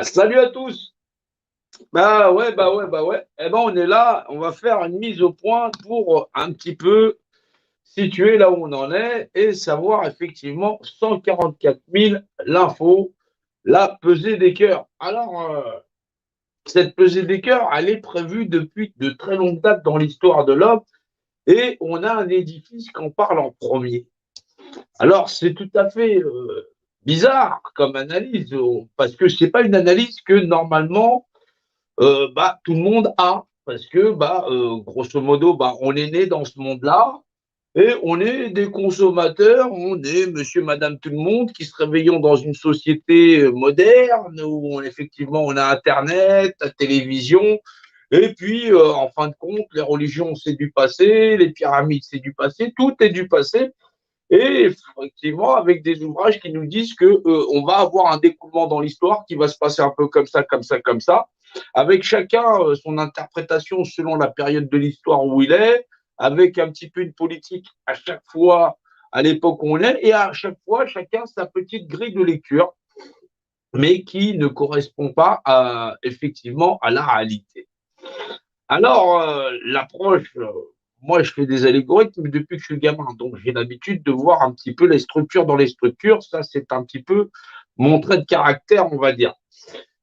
Salut à tous. Bah ouais. Eh ben, on est là. On va faire une mise au point pour un petit peu situer là où on en est et savoir effectivement 144 000 l'info, la pesée des cœurs. Alors, cette pesée des cœurs, elle est prévue depuis de très longue date dans l'histoire de l'homme et on a un édifice qu'on parle en premier. Alors, c'est tout à fait bizarre comme analyse parce que c'est pas une analyse que normalement tout le monde a, parce que grosso modo, on est né dans ce monde-là et on est des consommateurs, on est monsieur, madame, tout le monde qui se réveillons dans une société moderne où effectivement on a Internet, la télévision, et puis en fin de compte, les religions c'est du passé, les pyramides c'est du passé, tout est du passé. Et effectivement, avec des ouvrages qui nous disent que on va avoir un découlement dans l'histoire qui va se passer un peu comme ça, comme ça, comme ça, avec chacun son interprétation selon la période de l'histoire où il est, avec un petit peu une politique à chaque fois à l'époque où on est, et à chaque fois chacun sa petite grille de lecture, mais qui ne correspond pas effectivement à la réalité. Alors, l'approche, moi, je fais des algorithmes depuis que je suis gamin, donc j'ai l'habitude de voir un petit peu les structures dans les structures. Ça, c'est un petit peu mon trait de caractère, on va dire.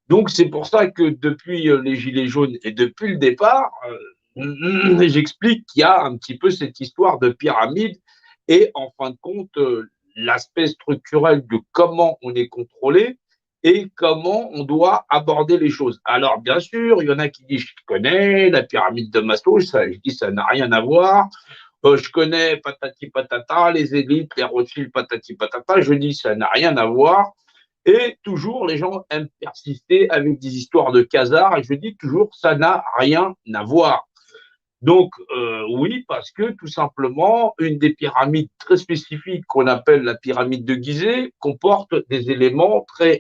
Donc, c'est pour ça que depuis les Gilets jaunes et depuis le départ, j'explique qu'il y a un petit peu cette histoire de pyramide et, en fin de compte, l'aspect structurel de comment on est contrôlé et comment on doit aborder les choses. Alors, bien sûr, il y en a qui disent, je connais la pyramide de Maslow, ça, je dis, ça n'a rien à voir. Je connais patati patata, les élites, les Rothschild, patati patata, je dis, ça n'a rien à voir. Et toujours, les gens aiment persister avec des histoires de casards, et je dis toujours, ça n'a rien à voir. Donc, oui, parce que tout simplement, une des pyramides très spécifiques qu'on appelle la pyramide de Gizeh comporte des éléments très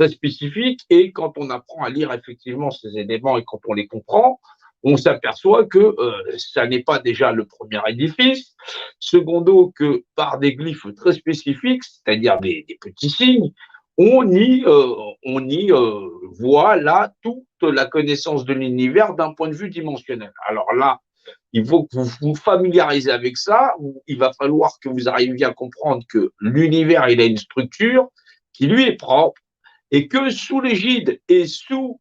spécifiques. Et quand on apprend à lire effectivement ces éléments et quand on les comprend, on s'aperçoit que ça n'est pas déjà le premier édifice. Secondo, que par des glyphes très spécifiques, c'est-à-dire des petits signes, on y voit là toute la connaissance de l'univers d'un point de vue dimensionnel. Alors là, il faut que vous vous familiarisez avec ça. Il va falloir que vous arriviez à comprendre que l'univers, il a une structure qui lui est propre et que sous l'égide et sous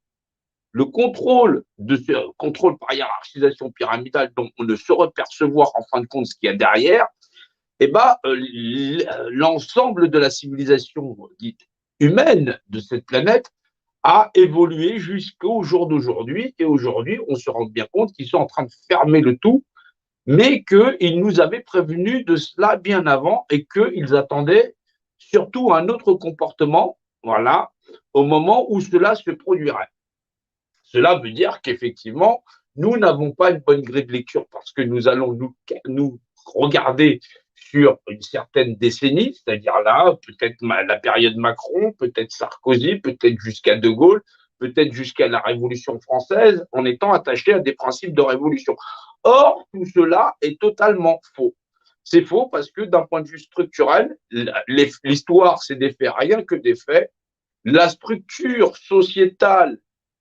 le contrôle de ce contrôle par hiérarchisation pyramidale dont on ne saurait percevoir en fin de compte ce qu'il y a derrière, eh ben, l'ensemble de la civilisation dite humaine de cette planète a évolué jusqu'au jour d'aujourd'hui. Et aujourd'hui, on se rend bien compte qu'ils sont en train de fermer le tout, mais qu'ils nous avaient prévenus de cela bien avant et qu'ils attendaient surtout un autre comportement, voilà, au moment où cela se produirait. Cela veut dire qu'effectivement, nous n'avons pas une bonne grille de lecture parce que nous allons nous regarder sur une certaine décennie, c'est-à-dire là, peut-être la période Macron, peut-être Sarkozy, peut-être jusqu'à De Gaulle, peut-être jusqu'à la Révolution française, en étant attaché à des principes de révolution. Or, tout cela est totalement faux. C'est faux parce que d'un point de vue structurel, l'histoire, c'est des faits, rien que des faits. La structure sociétale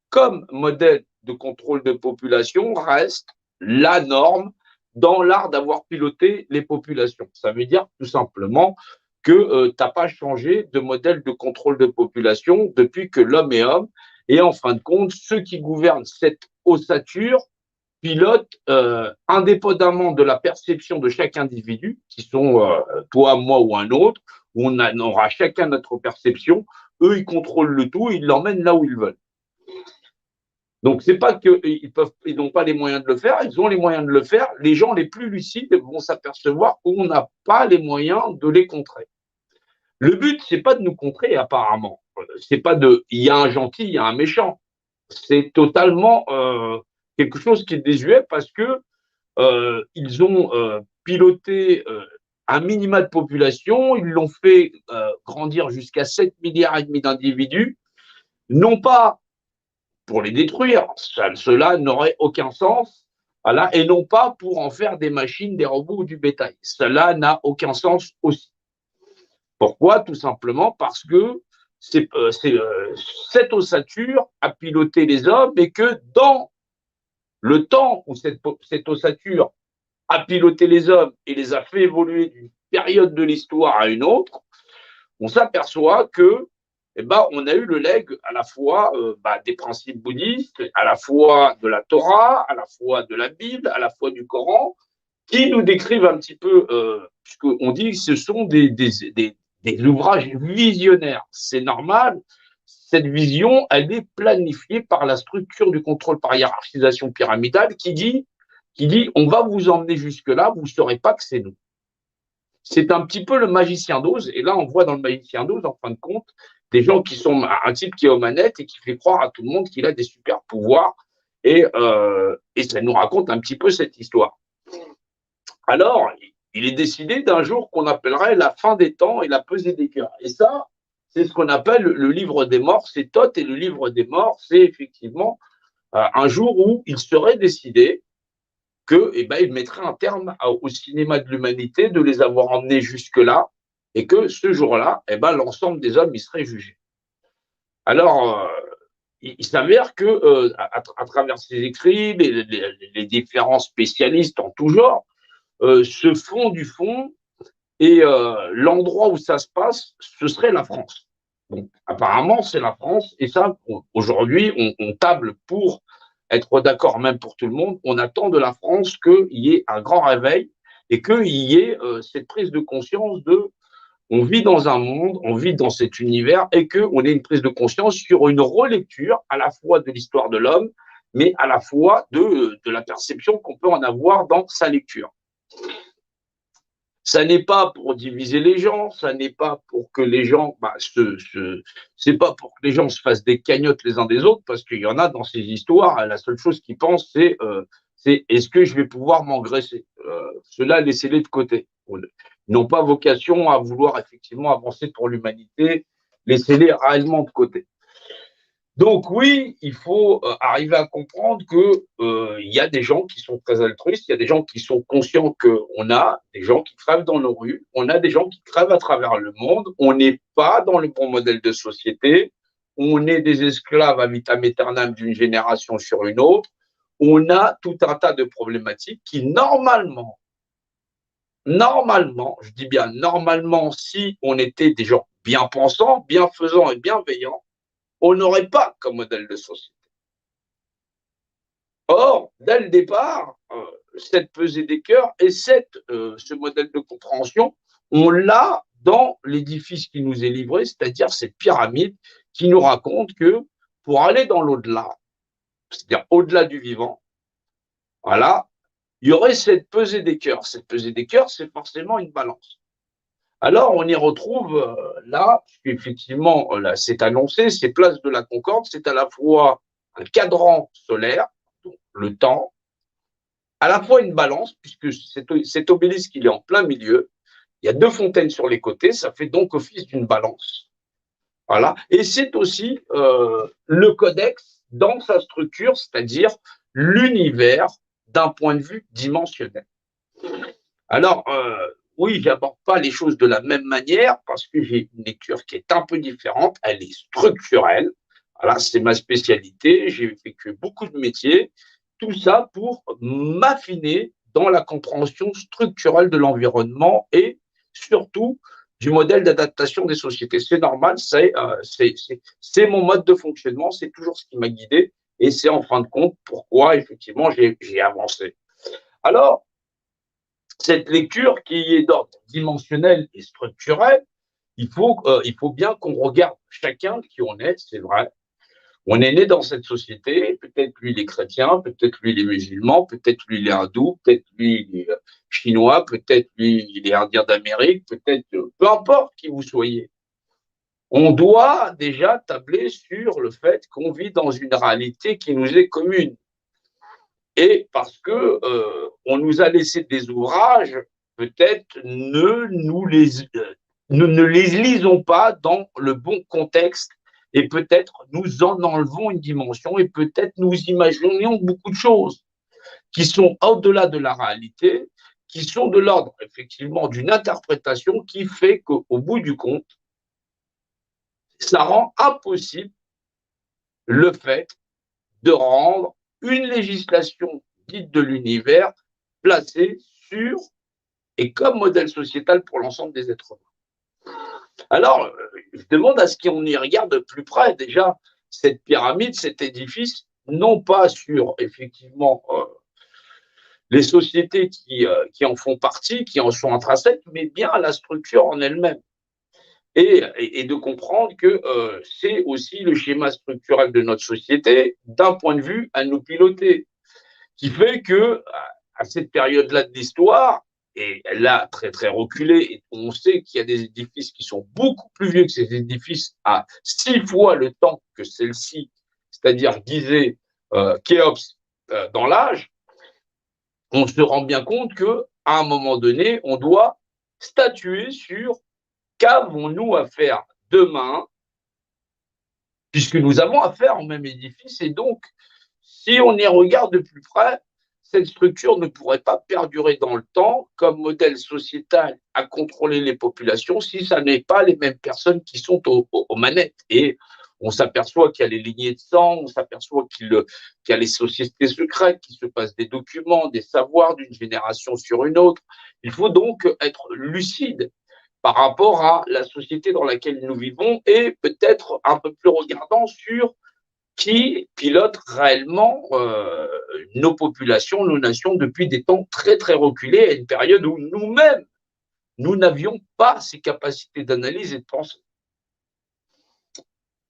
comme modèle de contrôle de population reste la norme dans l'art d'avoir piloté les populations. Ça veut dire tout simplement que tu n'as pas changé de modèle de contrôle de population depuis que l'homme est homme. Et en fin de compte, ceux qui gouvernent cette ossature pilotent indépendamment de la perception de chaque individu, qui sont toi, moi ou un autre, où on aura chacun notre perception. Eux, ils contrôlent le tout, ils l'emmènent là où ils veulent. Donc, c'est pas ils n'ont pas les moyens de le faire, ils ont les moyens de le faire. Les gens les plus lucides vont s'apercevoir qu'on n'a pas les moyens de les contrer. Le but, c'est pas de nous contrer, apparemment. C'est pas il y a un gentil, il y a un méchant. C'est totalement quelque chose qui est désuet parce que ils ont piloté un minima de population, ils l'ont fait grandir jusqu'à 7 milliards et demi d'individus, non pas pour les détruire. Cela n'aurait aucun sens. Voilà, et non pas pour en faire des machines, des robots ou du bétail. Cela n'a aucun sens aussi. Pourquoi? Tout simplement parce que cette ossature a piloté les hommes et que dans le temps où cette ossature a piloté les hommes et les a fait évoluer d'une période de l'histoire à une autre, on s'aperçoit que on a eu le legs à la fois des principes bouddhistes, à la fois de la Torah, à la fois de la Bible, à la fois du Coran, qui nous décrivent un petit peu, puisqu'on dit que ce sont des ouvrages visionnaires. C'est normal. Cette vision, elle est planifiée par la structure du contrôle par hiérarchisation pyramidale qui dit on va vous emmener jusque-là, vous ne saurez pas que c'est nous. C'est un petit peu le magicien d'Oz. Et là, on voit dans le magicien d'Oz, en fin de compte, des gens qui sont un type qui est aux manettes et qui fait croire à tout le monde qu'il a des super pouvoirs. Et ça nous raconte un petit peu cette histoire. Alors, il est décidé d'un jour qu'on appellerait la fin des temps et la pesée des cœurs. Et ça, c'est ce qu'on appelle le livre des morts. C'est Thoth, et le livre des morts, c'est effectivement un jour où il serait décidé qu'il mettrait un terme au cinéma de l'humanité, de les avoir emmenés jusque-là, et que ce jour-là, l'ensemble des hommes y seraient jugés. Alors, il s'avère que à travers ses écrits, les différents spécialistes en tout genre se font du fond, et l'endroit où ça se passe, ce serait la France. Donc, apparemment, c'est la France, et ça, aujourd'hui, on table pour être d'accord, même pour tout le monde, on attend de la France qu'il y ait un grand réveil et qu'il y ait cette prise de conscience de on vit dans un monde, on vit dans cet univers, et qu'on ait une prise de conscience sur une relecture à la fois de l'histoire de l'homme, mais à la fois de la perception qu'on peut en avoir dans sa lecture. Ça n'est pas pour diviser les gens, ça n'est pas pour que les gens c'est pas pour que les gens se fassent des cagnottes les uns des autres, parce qu'il y en a dans ces histoires, la seule chose qu'ils pensent, c'est est-ce que je vais pouvoir m'engraisser. Ceux-là, laissez-les de côté. Ils n'ont pas vocation à vouloir effectivement avancer pour l'humanité, laissez-les réellement de côté. Donc oui, il faut arriver à comprendre que y a des gens qui sont très altruistes, il y a des gens qui sont conscients qu'on a des gens qui crèvent dans nos rues, on a des gens qui crèvent à travers le monde, on n'est pas dans le bon modèle de société, on est des esclaves à vitam aeternam d'une génération sur une autre, on a tout un tas de problématiques qui normalement, je dis bien normalement, si on était des gens bien pensants, bienfaisants et bienveillants, on n'aurait pas comme modèle de société. Or, dès le départ, cette pesée des cœurs et ce modèle de compréhension, on l'a dans l'édifice qui nous est livré, c'est-à-dire cette pyramide qui nous raconte que pour aller dans l'au-delà, c'est-à-dire au-delà du vivant, voilà, il y aurait cette pesée des cœurs. Cette pesée des cœurs, c'est forcément une balance. Alors, on y retrouve là, effectivement, là, c'est annoncé, c'est Place de la Concorde, c'est à la fois un cadran solaire, donc le temps, à la fois une balance, puisque cet obélisque, il est en plein milieu, il y a deux fontaines sur les côtés, ça fait donc office d'une balance. Voilà. Et c'est aussi le codex dans sa structure, c'est-à-dire l'univers d'un point de vue dimensionnel. Alors, oui, je n'aborde pas les choses de la même manière parce que j'ai une lecture qui est un peu différente, elle est structurelle. Voilà, c'est ma spécialité, j'ai effectué beaucoup de métiers, tout ça pour m'affiner dans la compréhension structurelle de l'environnement et surtout du modèle d'adaptation des sociétés. C'est normal, c'est mon mode de fonctionnement, c'est toujours ce qui m'a guidé et c'est en fin de compte pourquoi effectivement j'ai avancé. Alors, cette lecture qui est d'ordre dimensionnel et structurel, il faut bien qu'on regarde chacun qui on est, c'est vrai. On est né dans cette société, peut-être lui il est chrétien, peut-être lui il est musulman, peut-être lui il est hindou, peut-être lui il est chinois, peut-être lui il est indien d'Amérique, peut-être, peu importe qui vous soyez. On doit déjà tabler sur le fait qu'on vit dans une réalité qui nous est commune. Et parce que on nous a laissé des ouvrages, peut-être ne les lisons pas dans le bon contexte et peut-être nous en enlevons une dimension et peut-être nous imaginons beaucoup de choses qui sont au-delà de la réalité, qui sont de l'ordre effectivement d'une interprétation qui fait qu'au bout du compte, ça rend impossible le fait de rendre une législation dite de l'univers placée sur et comme modèle sociétal pour l'ensemble des êtres humains. Alors, je demande à ce qu'on y regarde de plus près déjà cette pyramide, cet édifice, non pas sur effectivement les sociétés qui en font partie, qui en sont intrinsèques, mais bien à la structure en elle-même. Et de comprendre que c'est aussi le schéma structurel de notre société d'un point de vue à nous piloter, qui fait que à cette période-là de l'histoire, et là très très reculée, et on sait qu'il y a des édifices qui sont beaucoup plus vieux que ces édifices à 6 fois le temps que celle-ci, c'est-à-dire Gizeh, Khéops dans l'âge, on se rend bien compte que à un moment donné, on doit statuer sur qu'avons-nous à faire demain, puisque nous avons affaire au même édifice, et donc, si on y regarde de plus près, cette structure ne pourrait pas perdurer dans le temps comme modèle sociétal à contrôler les populations si ça n'est pas les mêmes personnes qui sont aux manettes. Et on s'aperçoit qu'il y a les lignées de sang, on s'aperçoit qu'il y a les sociétés secrètes, qui se passent des documents, des savoirs d'une génération sur une autre. Il faut donc être lucide par rapport à la société dans laquelle nous vivons et peut-être un peu plus regardant sur qui pilote réellement nos populations, nos nations depuis des temps très très reculés, à une période où nous-mêmes, nous n'avions pas ces capacités d'analyse et de pensée.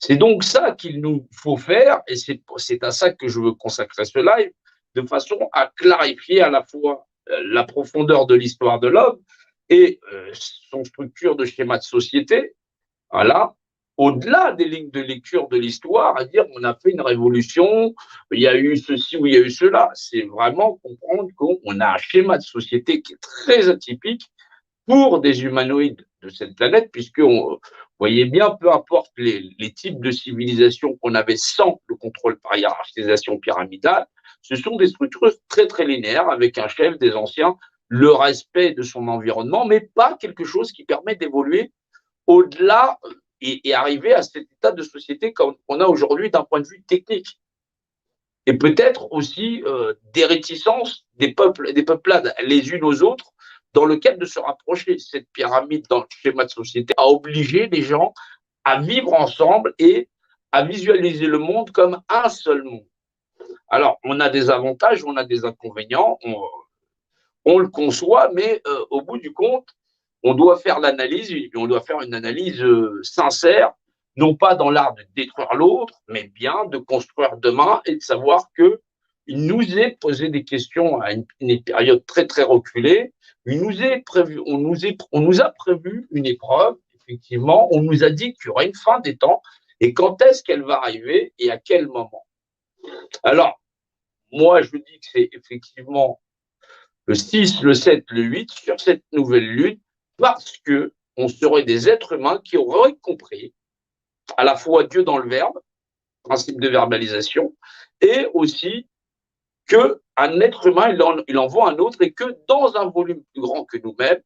C'est donc ça qu'il nous faut faire, et c'est à ça que je veux consacrer ce live, de façon à clarifier à la fois la profondeur de l'histoire de l'homme et son structure de schéma de société, voilà, au-delà des lignes de lecture de l'histoire, à dire on a fait une révolution, il y a eu ceci ou il y a eu cela. C'est vraiment comprendre qu'on a un schéma de société qui est très atypique pour des humanoïdes de cette planète, puisque vous voyez bien, peu importe les types de civilisation qu'on avait sans le contrôle par hiérarchisation pyramidale, ce sont des structures très très linéaires avec un chef, des anciens, le respect de son environnement, mais pas quelque chose qui permet d'évoluer au-delà et arriver à cet état de société qu'on a aujourd'hui d'un point de vue technique. Et peut-être aussi des réticences des peuples et des peuplades les unes aux autres dans le cadre de se rapprocher. Cette pyramide dans le schéma de société a obligé les gens à vivre ensemble et à visualiser le monde comme un seul monde. Alors, on a des avantages, on a des inconvénients, on le conçoit, mais au bout du compte, on doit faire l'analyse, on doit faire une analyse sincère, non pas dans l'art de détruire l'autre, mais bien de construire demain et de savoir que il nous est posé des questions à une période très très reculée. Il nous est prévu, on nous a prévu une épreuve, effectivement, on nous a dit qu'il y aurait une fin des temps et quand est-ce qu'elle va arriver et à quel moment. Alors, moi, je dis que c'est effectivement le 6, le 7, le 8 sur cette nouvelle lune parce que on serait des êtres humains qui auraient compris à la fois Dieu dans le verbe, principe de verbalisation, et aussi qu'un être humain, il en vaut un autre et que dans un volume plus grand que nous-mêmes,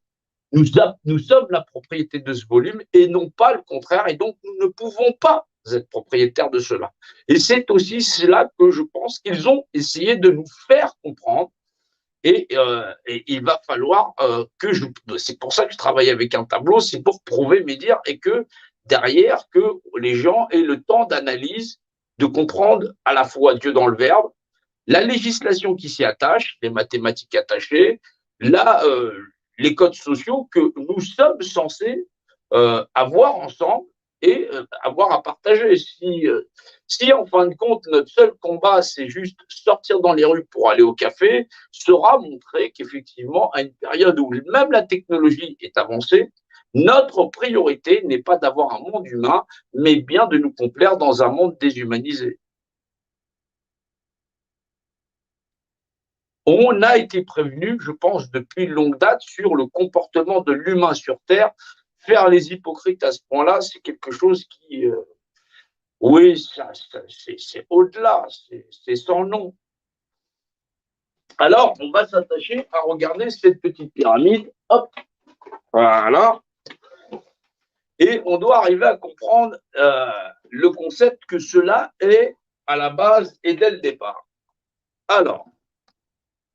nous sommes la propriété de ce volume et non pas le contraire. Et donc, nous ne pouvons pas être propriétaires de cela. Et c'est aussi cela que je pense qu'ils ont essayé de nous faire comprendre. Et il va falloir que je. C'est pour ça que je travaille avec un tableau, c'est pour prouver mes dires et que derrière, que les gens aient le temps d'analyse, de comprendre à la fois Dieu dans le verbe, la législation qui s'y attache, les mathématiques attachées, là, les codes sociaux que nous sommes censés avoir ensemble et avoir à partager. Si en fin de compte, notre seul combat, c'est juste sortir dans les rues pour aller au café, sera montré qu'effectivement, à une période où même la technologie est avancée, notre priorité n'est pas d'avoir un monde humain, mais bien de nous complaire dans un monde déshumanisé. On a été prévenu, je pense, depuis longue date sur le comportement de l'humain sur Terre. Faire les hypocrites à ce point-là, c'est quelque chose qui, oui, c'est au-delà, c'est sans nom. Alors, on va s'attacher à regarder cette petite pyramide. Hop, voilà. Et on doit arriver à comprendre le concept que cela est à la base et dès le départ. Alors,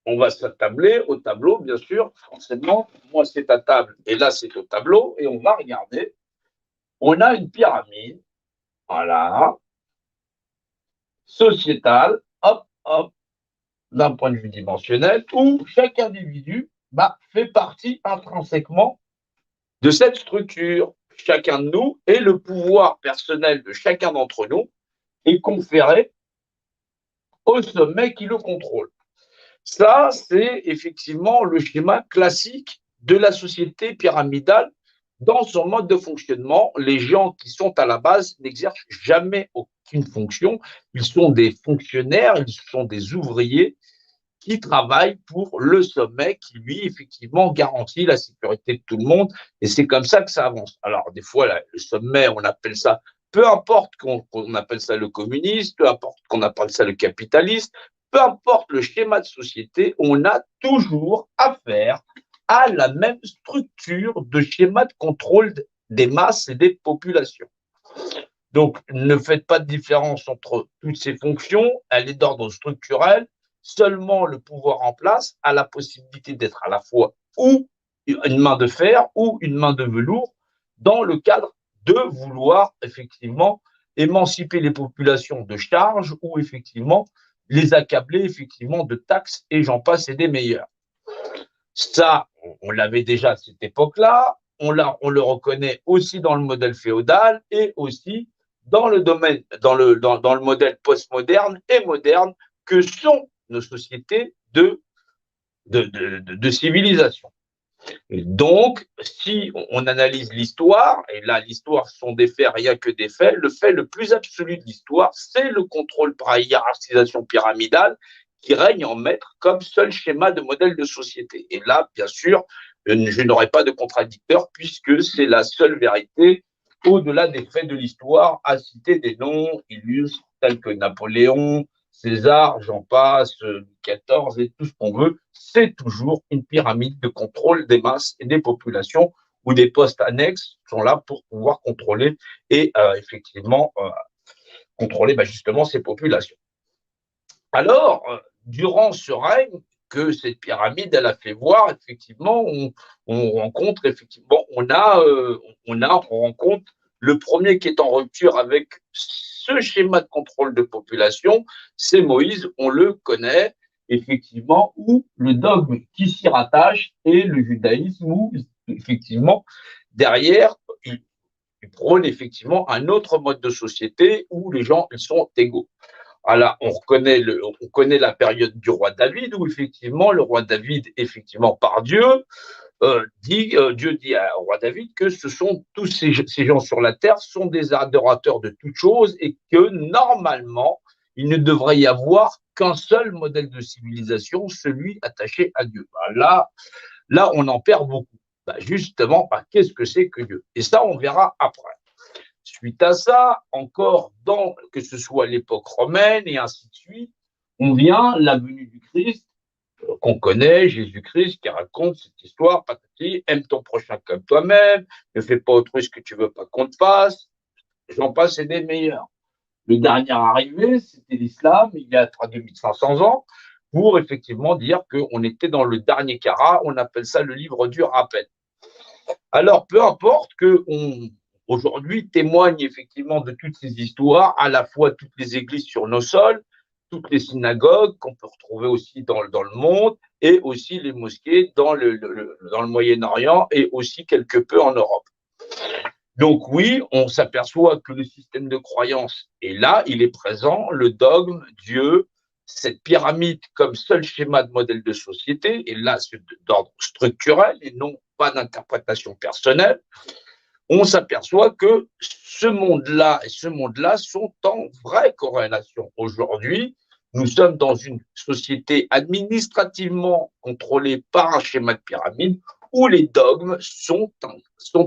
on va s'attabler au tableau, bien sûr, forcément. Moi, c'est à table et là, c'est au tableau. Et on va regarder. On a une pyramide, voilà, sociétale, hop, hop, d'un point de vue dimensionnel, où chaque individu fait partie intrinsèquement de cette structure. Chacun de nous et le pouvoir personnel de chacun d'entre nous est conféré au sommet qui le contrôle. Ça, c'est effectivement le schéma classique de la société pyramidale dans son mode de fonctionnement. Les gens qui sont à la base n'exercent jamais aucune fonction. Ils sont des fonctionnaires, ils sont des ouvriers qui travaillent pour le sommet qui, lui, effectivement, garantit la sécurité de tout le monde. Et c'est comme ça que ça avance. Alors, des fois, là, le sommet, on appelle ça, peu importe qu'on appelle ça le communiste, peu importe qu'on appelle ça le capitaliste, peu importe le schéma de société, on a toujours affaire à la même structure de schéma de contrôle des masses et des populations. Donc, ne faites pas de différence entre toutes ces fonctions, elle est d'ordre structurel. Seulement le pouvoir en place a la possibilité d'être à la fois ou une main de fer ou une main de velours dans le cadre de vouloir effectivement émanciper les populations de charges ou effectivement les accabler effectivement de taxes et j'en passe et des meilleurs. Ça, on l'avait déjà à cette époque-là, on le reconnaît aussi dans le modèle féodal et aussi dans le domaine, dans le modèle postmoderne et moderne que sont nos sociétés de civilisation. Et donc, si on analyse l'histoire, et là, l'histoire sont des faits, rien que des faits, le fait le plus absolu de l'histoire, c'est le contrôle par hiérarchisation pyramidale qui règne en maître comme seul schéma de modèle de société. Et là, bien sûr, je n'aurai pas de contradicteur puisque c'est la seule vérité au-delà des faits de l'histoire, à citer des noms illustres tels que Napoléon, César, j'en passe, 14 et tout ce qu'on veut, c'est toujours une pyramide de contrôle des masses et des populations où des postes annexes sont là pour pouvoir contrôler et effectivement contrôler justement ces populations. Alors, durant ce règne que cette pyramide, elle a fait voir, effectivement, on rencontre, effectivement, on rencontre le premier qui est en rupture avec ce schéma de contrôle de population, c'est Moïse, on le connaît, effectivement, où le dogme qui s'y rattache est le judaïsme, où, effectivement, derrière, il prône effectivement un autre mode de société où les gens ils sont égaux. Alors, on connaît la période du roi David, où effectivement, le roi David, effectivement, par Dieu, Dieu dit au roi David que ce sont tous ces gens sur la terre sont des adorateurs de toutes choses et que normalement, il ne devrait y avoir qu'un seul modèle de civilisation, celui attaché à Dieu. Là, on en perd beaucoup. Justement, qu'est-ce que c'est que Dieu? Et ça, on verra après. Suite à ça, encore que ce soit l'époque romaine et ainsi de suite, on vient la venue du Christ, qu'on connaît, Jésus-Christ, qui raconte cette histoire, patati, aime ton prochain comme toi-même, ne fais pas autrui ce que tu veux pas qu'on te fasse, j'en passe et des meilleurs. Le dernier arrivé, c'était l'islam, il y a 2500 ans, pour effectivement dire qu'on était dans le dernier carat, on appelle ça le livre du rappel. Alors, peu importe qu'on aujourd'hui témoigne effectivement de toutes ces histoires, à la fois toutes les églises sur nos sols, toutes les synagogues qu'on peut retrouver aussi dans le monde, et aussi les mosquées dans le Moyen-Orient et aussi quelque peu en Europe. Donc oui, on s'aperçoit que le système de croyance est là, il est présent, le dogme, Dieu, cette pyramide comme seul schéma de modèle de société, et là c'est d'ordre structurel et non pas d'interprétation personnelle, on s'aperçoit que ce monde-là et ce monde-là sont en vraie corrélation. Aujourd'hui, nous sommes dans une société administrativement contrôlée par un schéma de pyramide où les dogmes sont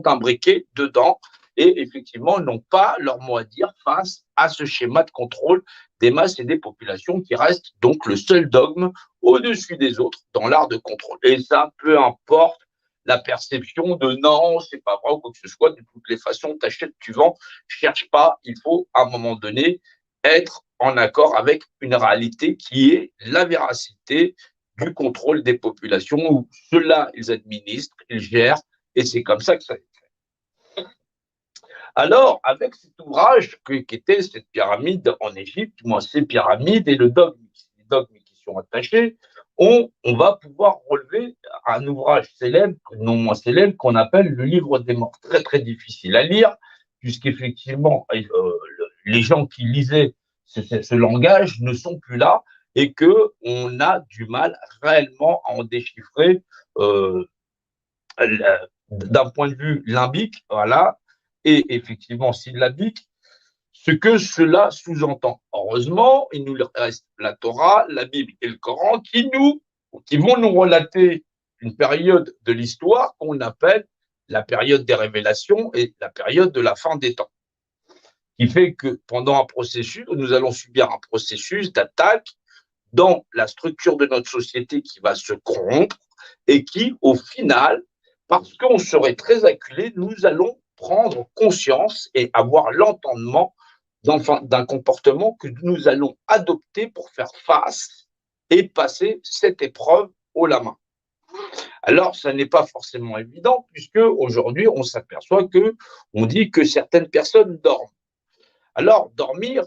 imbriqués dedans et effectivement n'ont pas leur mot à dire face à ce schéma de contrôle des masses et des populations qui reste donc le seul dogme au-dessus des autres dans l'art de contrôle. Et ça, peu importe la perception de non, c'est pas vrai ou quoi que ce soit. De toutes les façons, tu achètes, tu vends, cherche pas. Il faut à un moment donné être en accord avec une réalité qui est la véracité du contrôle des populations où ceux-là, ils administrent, ils gèrent, et c'est comme ça que ça. Alors, avec cet ouvrage qui était cette pyramide en Égypte, moi, ces pyramides et le dogme, les dogmes qui sont attachés, on va pouvoir relever un ouvrage célèbre, non moins célèbre, qu'on appelle le livre des morts. Très, très difficile à lire, puisqu'effectivement, les gens qui lisaient ce langage ne sont plus là et qu'on a du mal réellement à en déchiffrer euh, d'un point de vue limbique, voilà, et effectivement syllabique, ce que cela sous-entend. Heureusement, il nous reste la Torah, la Bible et le Coran qui vont nous relater une période de l'histoire qu'on appelle la période des révélations et la période de la fin des temps. Qui fait que pendant un processus, nous allons subir un processus d'attaque dans la structure de notre société qui va se corrompre et qui, au final, parce qu'on serait très acculé, nous allons prendre conscience et avoir l'entendement d'un comportement que nous allons adopter pour faire face et passer cette épreuve haut la main. Alors, ça n'est pas forcément évident puisque aujourd'hui, on s'aperçoit que on dit que certaines personnes dorment. Alors, dormir,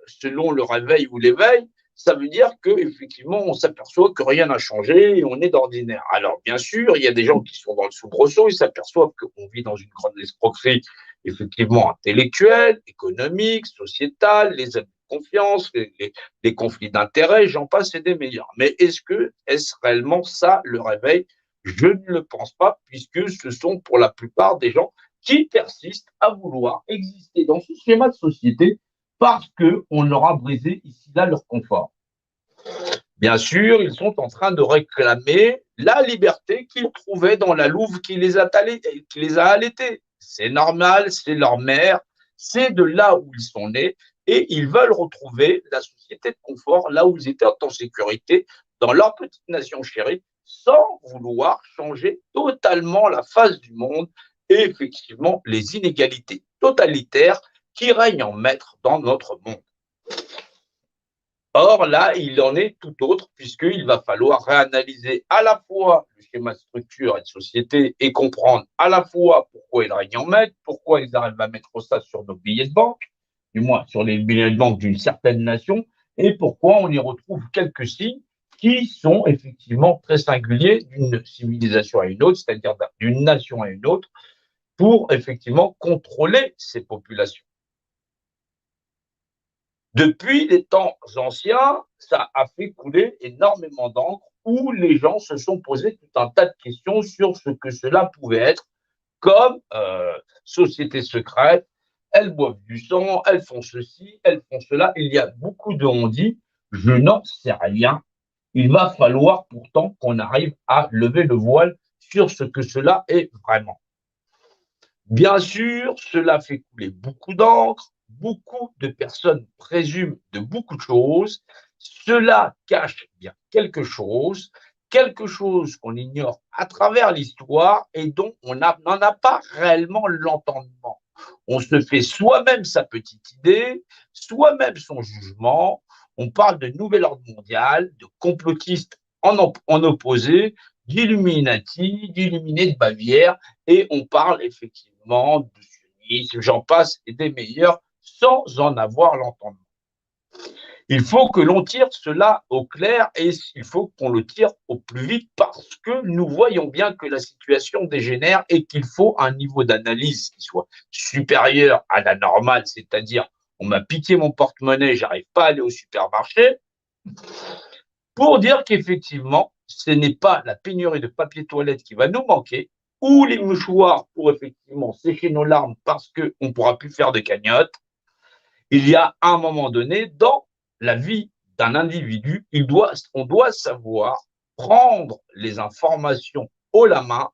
selon le réveil ou l'éveil, ça veut dire qu'effectivement, on s'aperçoit que rien n'a changé et on est d'ordinaire. Alors, bien sûr, il y a des gens qui sont dans le soubresaut, ils s'aperçoivent qu'on vit dans une grande escroquerie, effectivement, intellectuelle, économique, sociétale, les abus de confiance, les conflits d'intérêts, j'en passe et des meilleurs. Mais est-ce réellement ça le réveil? Je ne le pense pas, puisque ce sont pour la plupart des gens qui persistent à vouloir exister dans ce schéma de société parce qu'on leur a brisé ici-là leur confort. Bien sûr, ils sont en train de réclamer la liberté qu'ils trouvaient dans la louve qui les a allaités. C'est normal, c'est leur mère, c'est de là où ils sont nés et ils veulent retrouver la société de confort là où ils étaient en sécurité dans leur petite nation chérie sans vouloir changer totalement la face du monde et effectivement les inégalités totalitaires qui règnent en maître dans notre monde. Or, là, il en est tout autre, puisqu'il va falloir réanalyser à la fois le schéma de structure et de société et comprendre à la fois pourquoi ils règnent en maître, pourquoi ils arrivent à mettre ça sur nos billets de banque, du moins sur les billets de banque d'une certaine nation, et pourquoi on y retrouve quelques signes qui sont effectivement très singuliers d'une civilisation à une autre, c'est-à-dire d'une nation à une autre, pour effectivement contrôler ces populations. Depuis les temps anciens, ça a fait couler énormément d'encre où les gens se sont posés tout un tas de questions sur ce que cela pouvait être comme société secrète. Elles boivent du sang, elles font ceci, elles font cela. Il y a beaucoup de on-dit. Je n'en sais rien. Il va falloir pourtant qu'on arrive à lever le voile sur ce que cela est vraiment. Bien sûr, cela fait couler beaucoup d'encre, beaucoup de personnes présument de beaucoup de choses. Cela cache bien quelque chose qu'on ignore à travers l'histoire et dont on n'en a pas réellement l'entendement. On se fait soi-même sa petite idée, soi-même son jugement. On parle de nouvel ordre mondial, de complotistes en opposé, d'Illuminati, d'illuminés de Bavière, et on parle effectivement de sionisme, j'en passe, et des meilleurs, sans en avoir l'entendement. Il faut que l'on tire cela au clair et il faut qu'on le tire au plus vite parce que nous voyons bien que la situation dégénère et qu'il faut un niveau d'analyse qui soit supérieur à la normale, c'est-à-dire on m'a piqué mon porte-monnaie, j'arrive pas à aller au supermarché, pour dire qu'effectivement, ce n'est pas la pénurie de papier toilette qui va nous manquer, ou les mouchoirs pour effectivement sécher nos larmes parce qu'on ne pourra plus faire de cagnotte. Il y a un moment donné, dans la vie d'un individu, on doit savoir prendre les informations haut la main,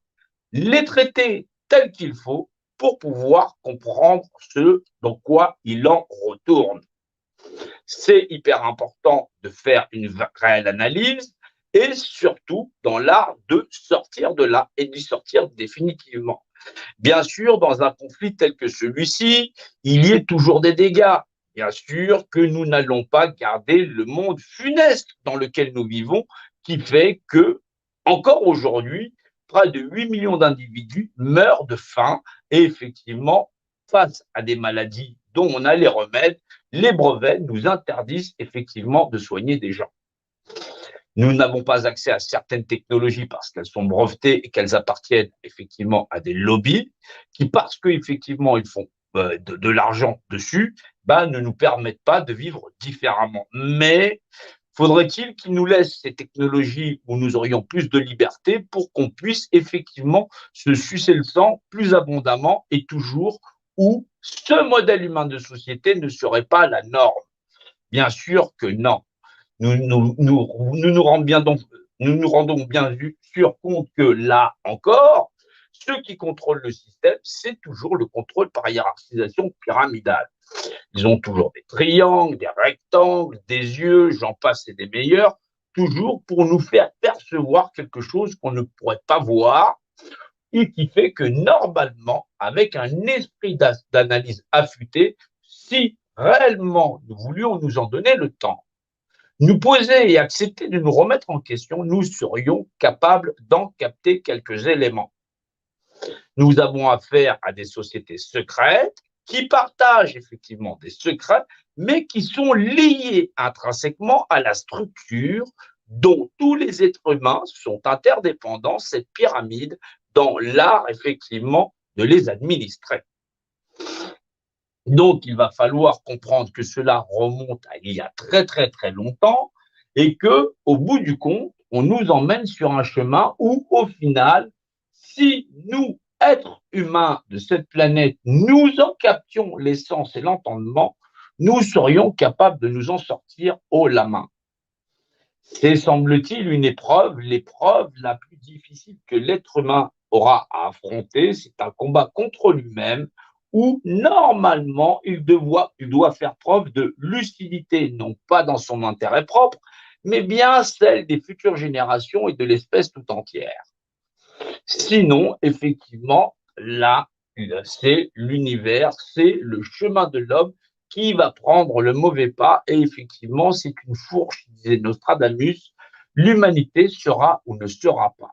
les traiter telles qu'il faut pour pouvoir comprendre ce dans quoi il en retourne. C'est hyper important de faire une réelle analyse et surtout dans l'art de sortir de là et d'y sortir définitivement. Bien sûr, dans un conflit tel que celui-ci, il y a toujours des dégâts. Bien sûr que nous n'allons pas garder le monde funeste dans lequel nous vivons, qui fait que, encore aujourd'hui, près de 8 millions d'individus meurent de faim et effectivement, face à des maladies dont on a les remèdes, les brevets nous interdisent effectivement de soigner des gens. Nous n'avons pas accès à certaines technologies parce qu'elles sont brevetées et qu'elles appartiennent effectivement à des lobbies qui, parce qu'effectivement ils font de l'argent dessus, bah, ne nous permettent pas de vivre différemment. Mais faudrait-il qu'ils nous laissent ces technologies où nous aurions plus de liberté pour qu'on puisse effectivement se sucer le sang plus abondamment et toujours où ce modèle humain de société ne serait pas la norme? Bien sûr que non. Nous nous rendons bien sûr compte que là encore, ceux qui contrôlent le système, c'est toujours le contrôle par hiérarchisation pyramidale. Ils ont toujours des triangles, des rectangles, des yeux, j'en passe et des meilleurs, toujours pour nous faire percevoir quelque chose qu'on ne pourrait pas voir et qui fait que normalement, avec un esprit d'analyse affûté, si réellement nous voulions nous en donner le temps, nous poser et accepter de nous remettre en question, nous serions capables d'en capter quelques éléments. Nous avons affaire à des sociétés secrètes qui partagent effectivement des secrets, mais qui sont liés intrinsèquement à la structure dont tous les êtres humains sont interdépendants, cette pyramide, dans l'art effectivement de les administrer. Donc, il va falloir comprendre que cela remonte à il y a très, très, très longtemps et que, au bout du compte, on nous emmène sur un chemin où, au final, si nous, êtres humains de cette planète, nous en captions l'essence et l'entendement, nous serions capables de nous en sortir haut la main. C'est, semble-t-il, une épreuve, l'épreuve la plus difficile que l'être humain aura à affronter. C'est un combat contre lui-même où, normalement, il doit faire preuve de lucidité, non pas dans son intérêt propre, mais bien celle des futures générations et de l'espèce tout entière. Sinon, effectivement, là, c'est l'univers, c'est le chemin de l'homme qui va prendre le mauvais pas. Et effectivement, c'est une fourche, disait Nostradamus, l'humanité sera ou ne sera pas.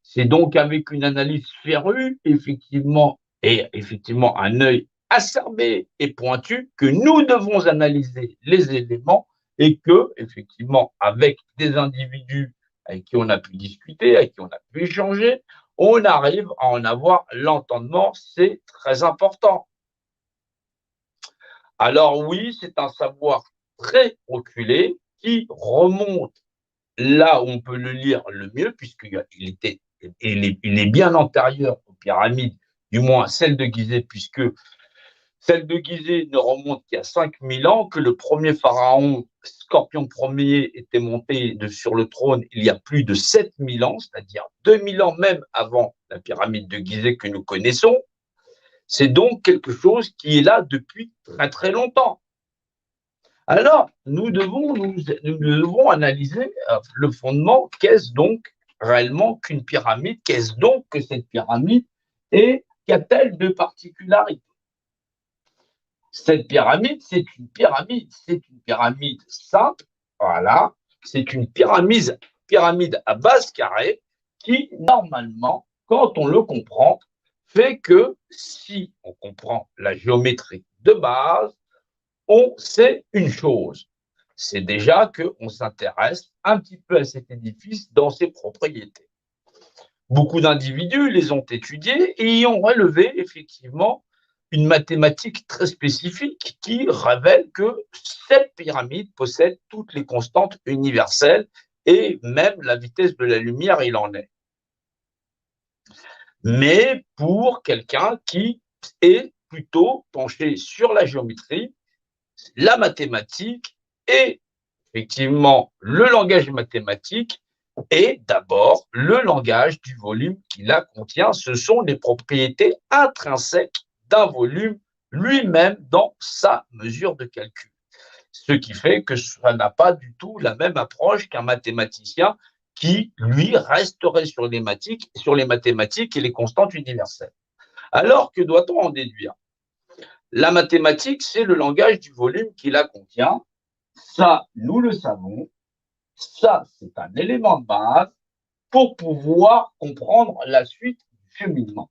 C'est donc avec une analyse férue, effectivement, et effectivement un œil acerbé et pointu que nous devons analyser les éléments et que, effectivement, avec des individus avec qui on a pu discuter, avec qui on a pu échanger, on arrive à en avoir l'entendement, c'est très important. Alors oui, c'est un savoir très reculé qui remonte là où on peut le lire le mieux, puisqu'il est bien antérieur aux pyramides, du moins celle de Gizeh, puisque celle de Gizeh ne remonte qu'à 5000 ans, que le premier pharaon, Scorpion Ier, était monté sur le trône il y a plus de 7000 ans, c'est-à-dire 2000 ans même avant la pyramide de Gizeh que nous connaissons. C'est donc quelque chose qui est là depuis très très longtemps. Alors, nous devons analyser le fondement. Qu'est-ce donc réellement qu'une pyramide? Qu'est-ce donc que cette pyramide? Et qu'a-t-elle de particularité? Cette pyramide, c'est une pyramide simple, voilà. C'est une pyramide à base carrée qui, normalement, quand on le comprend, fait que si on comprend la géométrie de base, on sait une chose, c'est déjà qu'on s'intéresse un petit peu à cet édifice dans ses propriétés. Beaucoup d'individus les ont étudiés et y ont relevé effectivement une mathématique très spécifique qui révèle que cette pyramide possède toutes les constantes universelles et même la vitesse de la lumière, il en est. Mais pour quelqu'un qui est plutôt penché sur la géométrie, la mathématique et effectivement le langage mathématique est d'abord le langage du volume qui la contient. Ce sont les propriétés intrinsèques d'un volume lui-même dans sa mesure de calcul. Ce qui fait que ça n'a pas du tout la même approche qu'un mathématicien qui, lui, resterait sur les mathématiques et les constantes universelles. Alors, que doit-on en déduire? La mathématique, c'est le langage du volume qui la contient. Ça, nous le savons. Ça, c'est un élément de base pour pouvoir comprendre la suite du cheminement.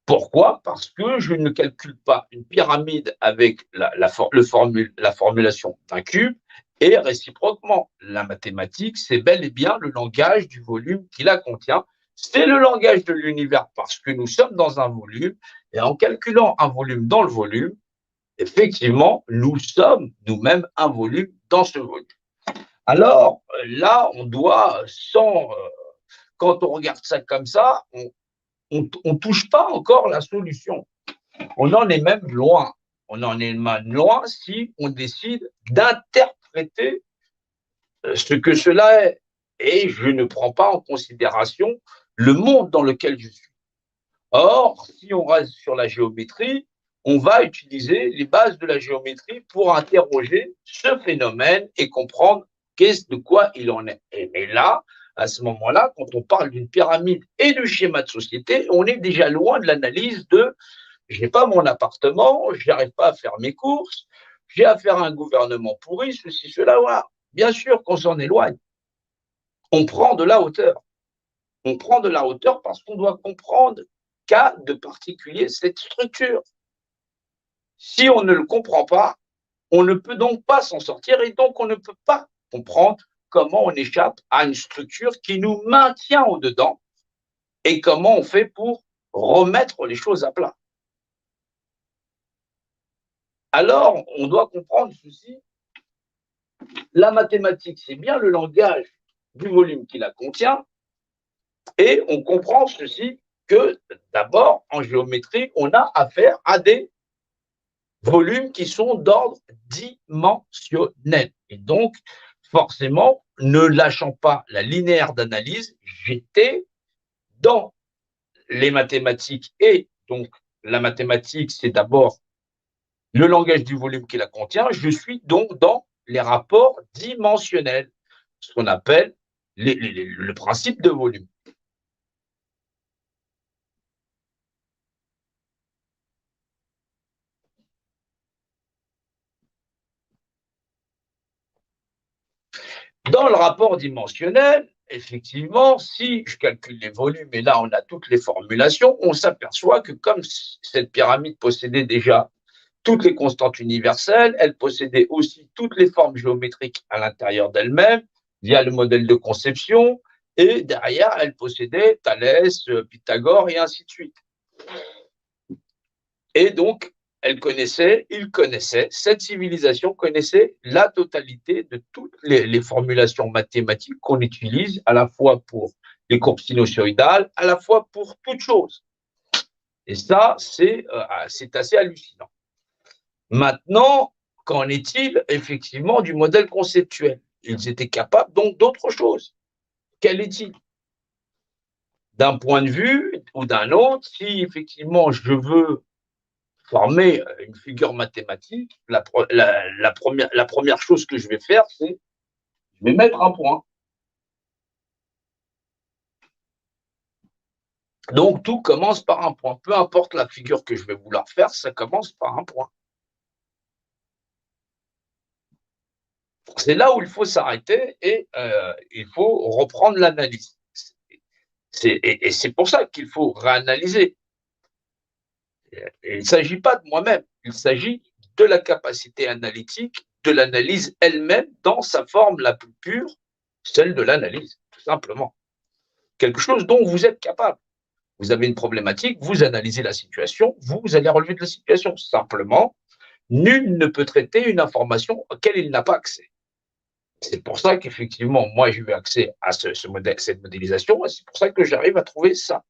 Pourquoi? Parce que je ne calcule pas une pyramide avec la formulation d'un cube et réciproquement. La mathématique, c'est bel et bien le langage du volume qui la contient. C'est le langage de l'univers parce que nous sommes dans un volume et en calculant un volume dans le volume, effectivement, nous sommes nous-mêmes un volume dans ce volume. Alors là, on doit, quand on regarde ça comme ça, on ne touche pas encore la solution. On en est même loin. On en est même loin si on décide d'interpréter ce que cela est. Et je ne prends pas en considération le monde dans lequel je suis. Or, si on reste sur la géométrie, on va utiliser les bases de la géométrie pour interroger ce phénomène et comprendre de quoi il en est. Et là, à ce moment-là, quand on parle d'une pyramide et de schéma de société, on est déjà loin de l'analyse de je n'ai pas mon appartement, je n'arrive pas à faire mes courses, j'ai affaire à un gouvernement pourri, ceci, cela, voilà. Bien sûr qu'on s'en éloigne. On prend de la hauteur. On prend de la hauteur parce qu'on doit comprendre qu'a de particulier cette structure. Si on ne le comprend pas, on ne peut donc pas s'en sortir et donc on ne peut pas comprendre comment on échappe à une structure qui nous maintient au-dedans et comment on fait pour remettre les choses à plat. Alors, on doit comprendre ceci. La mathématique, c'est bien le langage du volume qui la contient, et on comprend ceci que d'abord, en géométrie, on a affaire à des volumes qui sont d'ordre dimensionnel. Et donc, forcément, ne lâchant pas la linéaire d'analyse, j'étais dans les mathématiques. Et donc, la mathématique, c'est d'abord le langage du volume qui la contient. Je suis donc dans les rapports dimensionnels, ce qu'on appelle le principe de volume. Dans le rapport dimensionnel, effectivement, si je calcule les volumes, et là on a toutes les formulations, on s'aperçoit que comme cette pyramide possédait déjà toutes les constantes universelles, elle possédait aussi toutes les formes géométriques à l'intérieur d'elle-même, via le modèle de conception, et derrière, elle possédait Thalès, Pythagore, et ainsi de suite. Et donc, il connaissait, cette civilisation connaissait la totalité de toutes les formulations mathématiques qu'on utilise, à la fois pour les courbes sinusoïdales, à la fois pour toute chose. Et ça, c'est assez hallucinant. Maintenant, qu'en est-il effectivement du modèle conceptuel? Ils étaient capables donc d'autre chose. Quel est-il? D'un point de vue ou d'un autre, si effectivement je veux former une figure mathématique, la première chose que je vais faire, c'est je vais mettre un point. Donc, tout commence par un point. Peu importe la figure que je vais vouloir faire, ça commence par un point. C'est là où il faut s'arrêter et il faut reprendre l'analyse. Et c'est pour ça qu'il faut réanalyser. Et il ne s'agit pas de moi-même, il s'agit de la capacité analytique, de l'analyse elle-même dans sa forme la plus pure, celle de l'analyse, tout simplement. Quelque chose dont vous êtes capable. Vous avez une problématique, vous analysez la situation, vous allez relever de la situation. Simplement, nul ne peut traiter une information auquel il n'a pas accès. C'est pour ça qu'effectivement, moi, j'ai eu accès à cette modélisation, et c'est pour ça que j'arrive à trouver ça.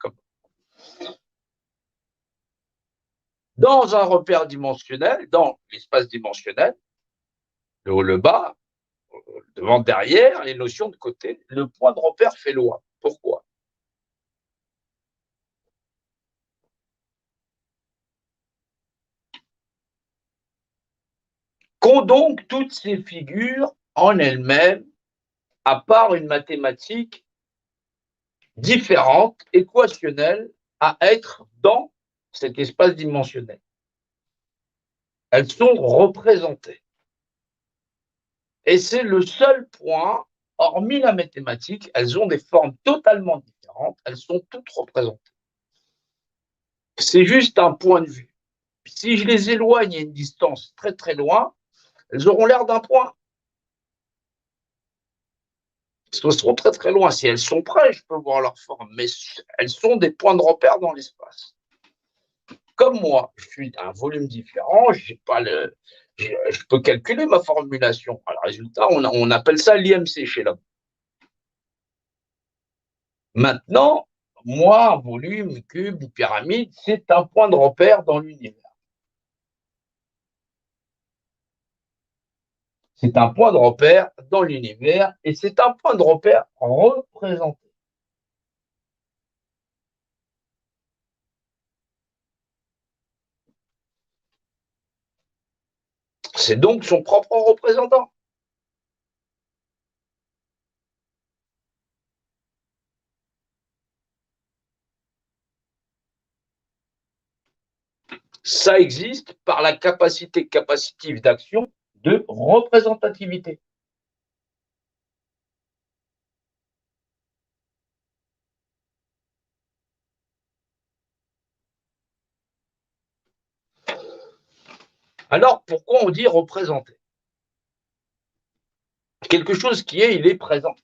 Dans un repère dimensionnel, dans l'espace dimensionnel, le haut, le bas, devant, derrière, les notions de côté, le point de repère fait loi. Pourquoi? qu'ont donc toutes ces figures en elles-mêmes, à part une mathématique différente, équationnelle, à être dans cet espace dimensionnel. Elles sont représentées. Et c'est le seul point, hormis la mathématique, elles ont des formes totalement différentes, elles sont toutes représentées. C'est juste un point de vue. Si je les éloigne à une distance très très loin, elles auront l'air d'un point. Elles seront très très loin. Si elles sont près, je peux voir leur forme, mais elles sont des points de repère dans l'espace. Comme moi, je suis d'un volume différent, j'ai pas le, je peux calculer ma formulation. Alors, résultat, on appelle ça l'IMC chez l'homme. Maintenant, moi, un volume, un cube, une pyramide, c'est un point de repère dans l'univers. C'est un point de repère dans l'univers et c'est un point de repère représenté. C'est donc son propre représentant. Ça existe par la capacité capacitive d'action de représentativité. Alors, pourquoi on dit représenter? Quelque chose qui est, il est présent.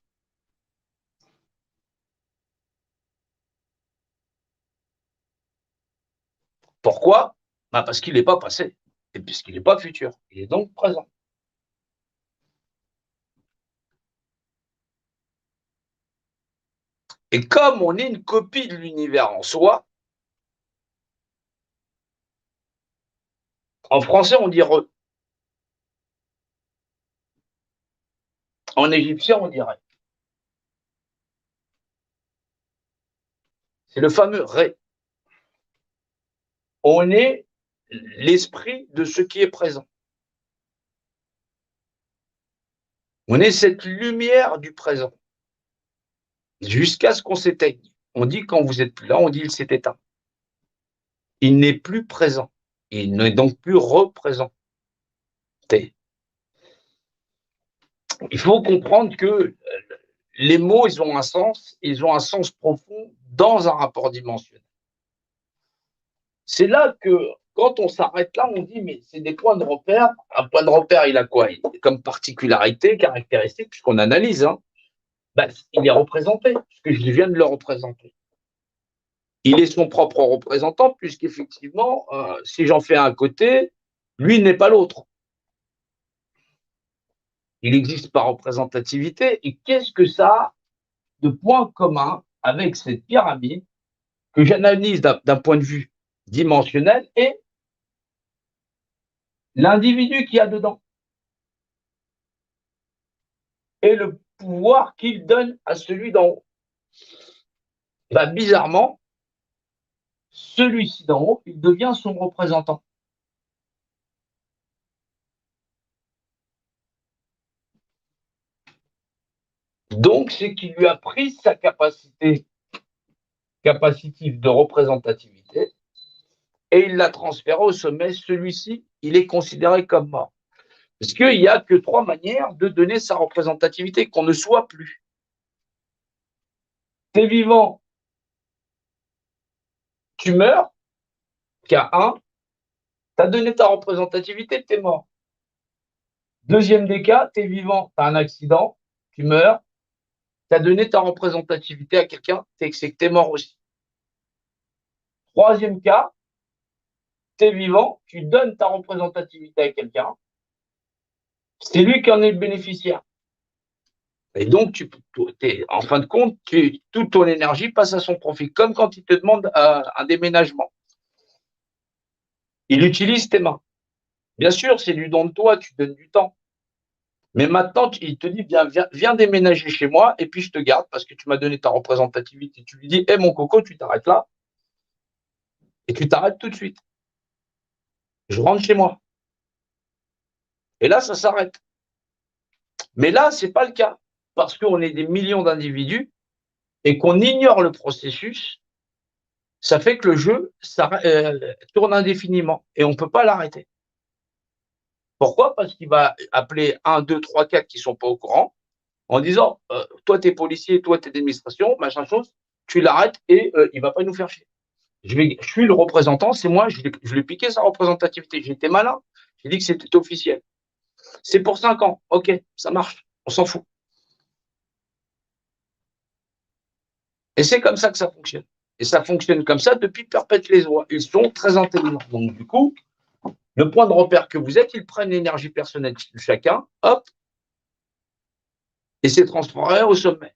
Pourquoi? Parce qu'il n'est pas passé, et puisqu'il n'est pas futur. Il est donc présent. Et comme on est une copie de l'univers en soi, en français, on dit re. En égyptien, on dirait. C'est le fameux ré. On est l'esprit de ce qui est présent. On est cette lumière du présent. Jusqu'à ce qu'on s'éteigne. On dit quand vous êtes plus là, on dit il s'est éteint. Il n'est plus présent. Il n'est donc plus représenté. Il faut comprendre que les mots, ils ont un sens profond dans un rapport dimensionnel. C'est là que, quand on s'arrête là, on dit, mais c'est des points de repère. Un point de repère, il a quoi? Comme particularité, caractéristique, puisqu'on analyse, hein, il est représenté, puisque je viens de le représenter. Il est son propre représentant, puisqu'effectivement, si j'en fais un à côté, lui n'est pas l'autre. Il existe par représentativité. Et qu'est-ce que ça a de point commun avec cette pyramide que j'analyse d'un point de vue dimensionnel et l'individu qu'il y a dedans et le pouvoir qu'il donne à celui d'en haut? Bizarrement, celui-ci d'en haut, il devient son représentant. Donc, c'est qu'il lui a pris sa capacité capacitive de représentativité et il l'a transféré au sommet. Celui-ci, il est considéré comme mort. Parce qu'il n'y a que 3 manières de donner sa représentativité, qu'on ne soit plus. T'es vivant, tu meurs, cas 1, tu as donné ta représentativité, tu es mort. Deuxième des cas, tu es vivant, tu as un accident, tu meurs, tu as donné ta représentativité à quelqu'un, c'est que tu es mort aussi. Troisième cas, tu es vivant, tu donnes ta représentativité à quelqu'un, c'est lui qui en est le bénéficiaire. Et donc, en fin de compte, toute ton énergie passe à son profit, comme quand il te demande un déménagement. Il utilise tes mains. Bien sûr, c'est du don de toi, tu donnes du temps. Mais maintenant, il te dit, viens déménager chez moi et puis je te garde parce que tu m'as donné ta représentativité. Tu lui dis, hé mon coco, tu t'arrêtes là et tu t'arrêtes tout de suite. Je rentre chez moi. Et là, ça s'arrête. Mais là, ce n'est pas le cas, parce qu'on est des millions d'individus et qu'on ignore le processus. Ça fait que le jeu tourne indéfiniment et on ne peut pas l'arrêter. Pourquoi? Parce qu'il va appeler 1, 2, 3, 4 qui ne sont pas au courant en disant toi, tu es policier, toi, tu es d'administration, machin chose, tu l'arrêtes et il ne va pas nous faire chier. Je suis le représentant, c'est moi, je lui ai piqué sa représentativité. J'étais malin, j'ai dit que c'était officiel. C'est pour 5 ans, ok, ça marche, on s'en fout. Et c'est comme ça que ça fonctionne. Et ça fonctionne comme ça depuis perpète les lois. Ils sont très intelligents. Donc, du coup, le point de repère que vous êtes, ils prennent l'énergie personnelle de chacun, hop, et c'est transféré au sommet.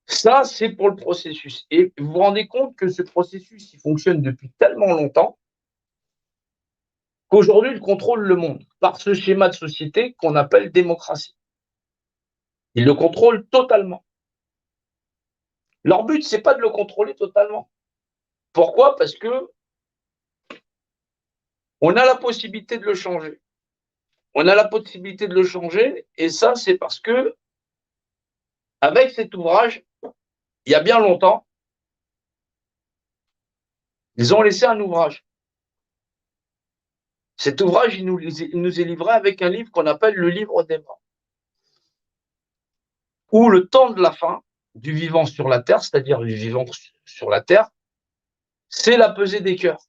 Ça, c'est pour le processus. Et vous vous rendez compte que ce processus, il fonctionne depuis tellement longtemps qu'aujourd'hui, il contrôle le monde par ce schéma de société qu'on appelle démocratie. Ils le contrôlent totalement. Leur but, c'est pas de le contrôler totalement. Pourquoi? Parce que on a la possibilité de le changer. On a la possibilité de le changer, et ça, c'est parce que, avec cet ouvrage, il y a bien longtemps, ils ont laissé un ouvrage. Cet ouvrage, il nous est livré avec un livre qu'on appelle le livre des morts. Où le temps de la fin du vivant sur la terre, c'est-à-dire du vivant sur la terre, c'est la pesée des cœurs.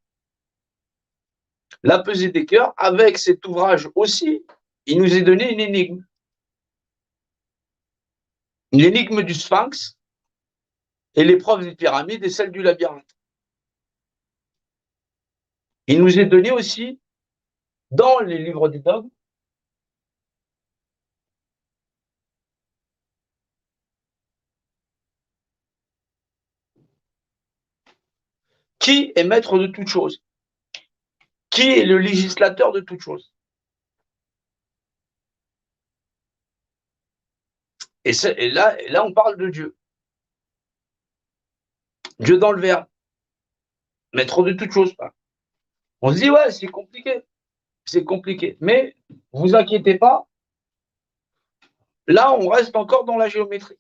La pesée des cœurs, avec cet ouvrage aussi, il nous est donné une énigme. L'énigme du Sphinx et l'épreuve des pyramides et celle du labyrinthe. Il nous est donné aussi, dans les livres des dogmes, qui est maître de toute chose, qui est le législateur de toute chose. Et là, on parle de Dieu. Dieu dans le Verbe, maître de toute chose. On se dit, ouais, c'est compliqué. C'est compliqué. Mais vous inquiétez pas, là, on reste encore dans la géométrie.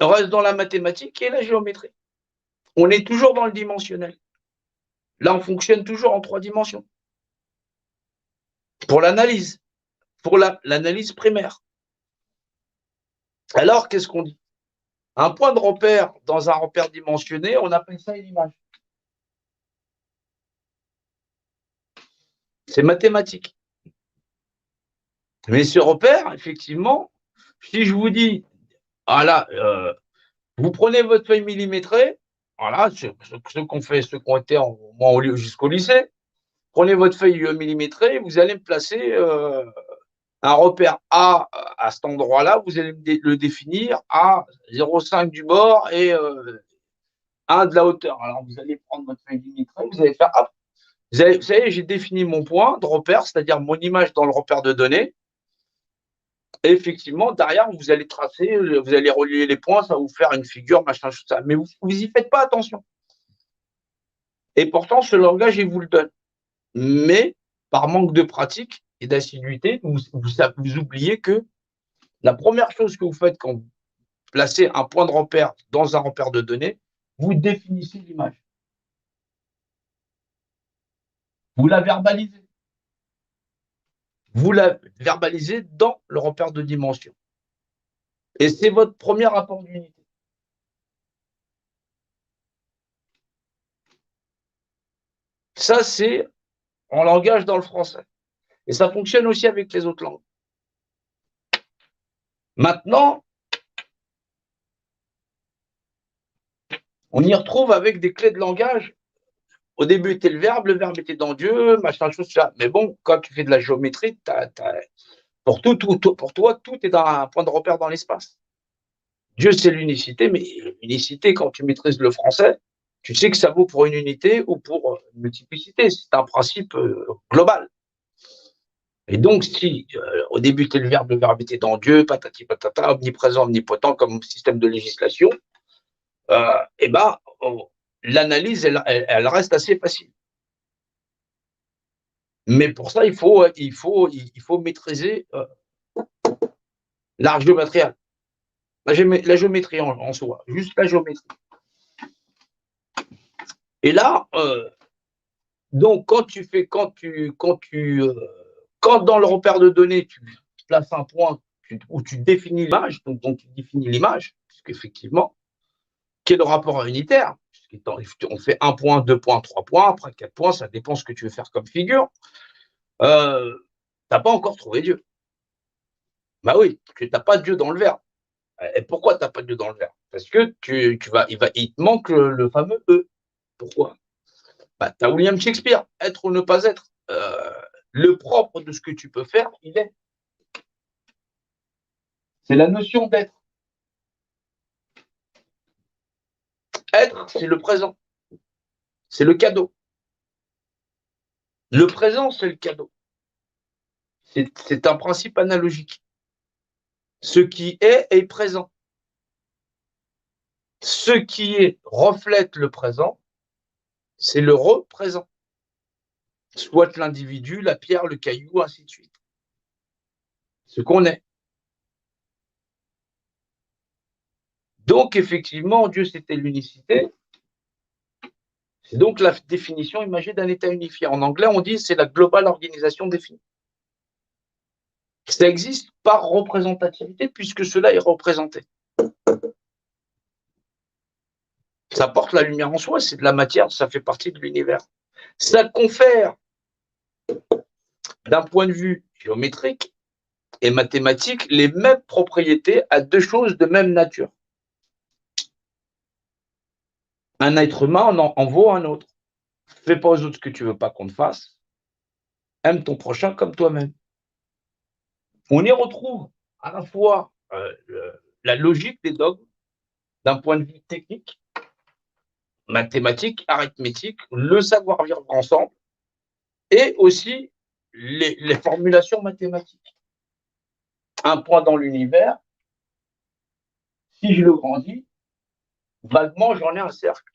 On reste dans la mathématique et la géométrie. On est toujours dans le dimensionnel. Là, on fonctionne toujours en 3 dimensions. Pour l'analyse, pour l'analyse primaire. Alors, qu'est-ce qu'on dit? Un point de repère dans un repère dimensionné, on appelle ça une image. C'est mathématique. Mais ce repère, effectivement, si je vous dis, voilà, vous prenez votre feuille millimétrée, voilà, ceux qu'on fait, ceux qui ont été jusqu'au lycée, prenez votre feuille millimétrée, vous allez me placer un repère A à cet endroit-là, vous allez le définir à 0,5 du bord et 1 de la hauteur. Alors, vous allez prendre votre feuille millimétrée, vous allez faire, hop, vous savez, j'ai défini mon point de repère, c'est-à-dire mon image dans le repère de données. Et effectivement, derrière, vous allez tracer, vous allez relier les points, ça va vous faire une figure, machin, tout ça. Mais vous n'y faites pas attention. Et pourtant, ce langage, il vous le donne. Mais, par manque de pratique et d'assiduité, vous oubliez que la première chose que vous faites quand vous placez un point de repère dans un repère de données, vous définissez l'image. Vous la verbalisez. Vous la verbalisez dans le repère de dimension. Et c'est votre premier rapport d'unité. Ça, c'est en langage dans le français. Et ça fonctionne aussi avec les autres langues. Maintenant, on y retrouve avec des clés de langage. Au début était le verbe était dans Dieu, machin, chose, ça. Mais bon, quand tu fais de la géométrie, pour toi, tout est un point de repère dans l'espace. Dieu, c'est l'unicité, mais l'unicité, quand tu maîtrises le français, tu sais que ça vaut pour une unité ou pour une multiplicité. C'est un principe global. Et donc, si au début était le verbe était dans Dieu, patati patata, omniprésent, omnipotent comme système de législation, eh ben, l'analyse, elle reste assez facile. Mais pour ça, il faut maîtriser l'art géométrial. La géométrie en soi, juste la géométrie. Et là, donc quand dans le repère de données, tu places un point où tu définis l'image, donc tu définis l'image, puisqu'effectivement, qui est le rapport unitaire, on fait 1 point, 2 points, 3 points, après 4 points, ça dépend ce que tu veux faire comme figure. Tu n'as pas encore trouvé Dieu. Bah oui, tu n'as pas Dieu dans le verbe. Et pourquoi tu n'as pas Dieu dans le verbe? Parce que il te manque le fameux E. Pourquoi? Bah, tu as William Shakespeare, être ou ne pas être. Le propre de ce que tu peux faire, il est. C'est la notion d'être. Être, c'est le présent. C'est le cadeau. Le présent, c'est le cadeau. C'est un principe analogique. Ce qui est présent. Ce qui reflète le présent, c'est le représent. Soit l'individu, la pierre, le caillou, ainsi de suite. Ce qu'on est. Donc, effectivement, Dieu, c'était l'unicité. C'est donc la définition imagée d'un état unifié. En anglais, on dit c'est la global organisation définie. Ça existe par représentativité puisque cela est représenté. Ça porte la lumière en soi, c'est de la matière, ça fait partie de l'univers. Ça confère, d'un point de vue géométrique et mathématique, les mêmes propriétés à deux choses de même nature. Un être humain en vaut un autre. Fais pas aux autres ce que tu veux pas qu'on te fasse. Aime ton prochain comme toi-même. On y retrouve à la fois la logique des dogmes d'un point de vue technique, mathématique, arithmétique, le savoir vivre ensemble, et aussi les formulations mathématiques. Un point dans l'univers, si je le grandis, vaguement, j'en ai un cercle,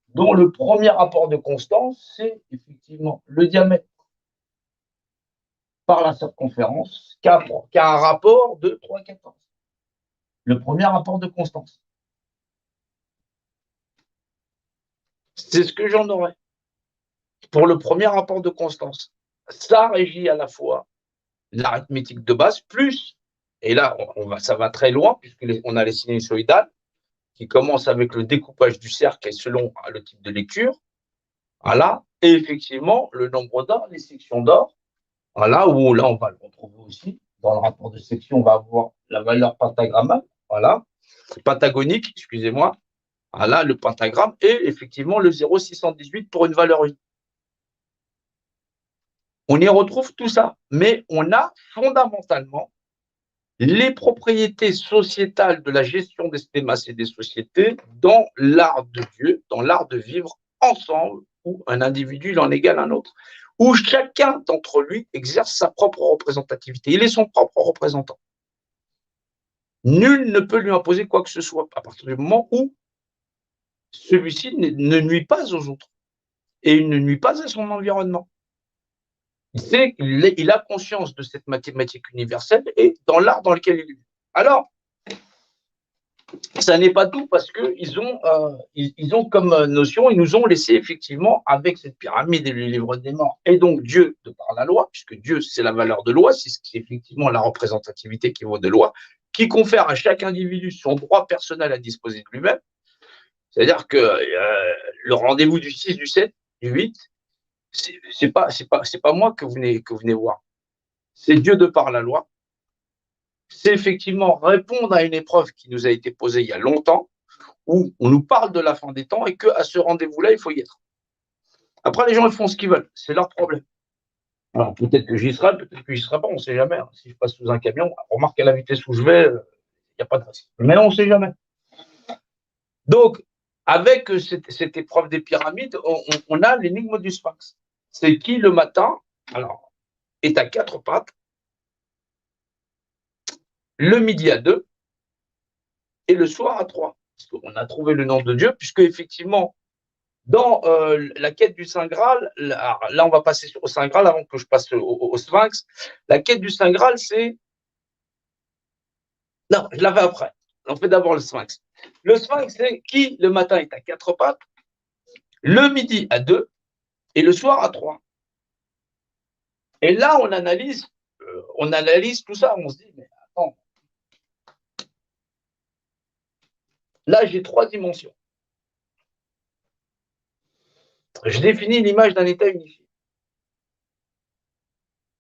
dont le premier rapport de constance, c'est effectivement le diamètre par la circonférence, qui a un rapport de 3,14. Le premier rapport de constance. C'est ce que j'en aurais pour le premier rapport de constance. Ça régit à la fois l'arithmétique de base, plus, et là, ça va très loin, puisqu'on a les sinusoïdales, qui commencent avec le découpage du cercle et selon le type de lecture, voilà, et effectivement, le nombre d'or, les sections d'or, voilà, où là, on va le retrouver aussi, dans le rapport de section, on va avoir la valeur pentagrammale, voilà, pentagonique, excusez-moi, voilà, le pentagramme, et effectivement, le 0,618 pour une valeur 1. On y retrouve tout ça, mais on a fondamentalement les propriétés sociétales de la gestion des stémas et des sociétés dans l'art de Dieu, dans l'art de vivre ensemble, où un individu en égale un autre, où chacun d'entre lui exerce sa propre représentativité. Il est son propre représentant. Nul ne peut lui imposer quoi que ce soit à partir du moment où celui-ci ne nuit pas aux autres et il ne nuit pas à son environnement. Il a conscience de cette mathématique universelle et dans l'art dans lequel il vit. Alors, ça n'est pas tout parce qu'ils ont comme notion, ils nous ont laissé effectivement avec cette pyramide et le livre des morts, et donc Dieu de par la loi, puisque Dieu c'est la valeur de loi, c'est effectivement la représentativité qui vaut de loi, qui confère à chaque individu son droit personnel à disposer de lui-même. C'est-à-dire que le rendez-vous du 6, du 7, du 8, c'est pas moi que vous venez voir. C'est Dieu de par la loi. C'est effectivement répondre à une épreuve qui nous a été posée il y a longtemps, où on nous parle de la fin des temps et qu'à ce rendez-vous-là, il faut y être. Après, les gens, ils font ce qu'ils veulent. C'est leur problème. Alors, peut-être que j'y serai, peut-être que j'y serai pas, on ne sait jamais. Hein. Si je passe sous un camion, remarque à la vitesse où je vais, il n'y a pas de risque. Mais on ne sait jamais. Donc, avec cette épreuve des pyramides, on a l'énigme du sphinx. C'est qui, le matin, alors, est à 4 pattes, le midi à 2 et le soir à 3. On a trouvé le nom de Dieu, puisque effectivement, Dans la quête du Saint Graal, là, on va passer au Saint Graal avant que je passe au Sphinx. La quête du Saint Graal, c'est... Non, je l'avais après. On fait d'abord le Sphinx. Le Sphinx, c'est qui le matin est à 4 pattes, le midi à 2 et le soir à 3. Et là, on analyse tout ça. On se dit, mais attends, là, j'ai 3 dimensions. Je définis l'image d'un état unifié.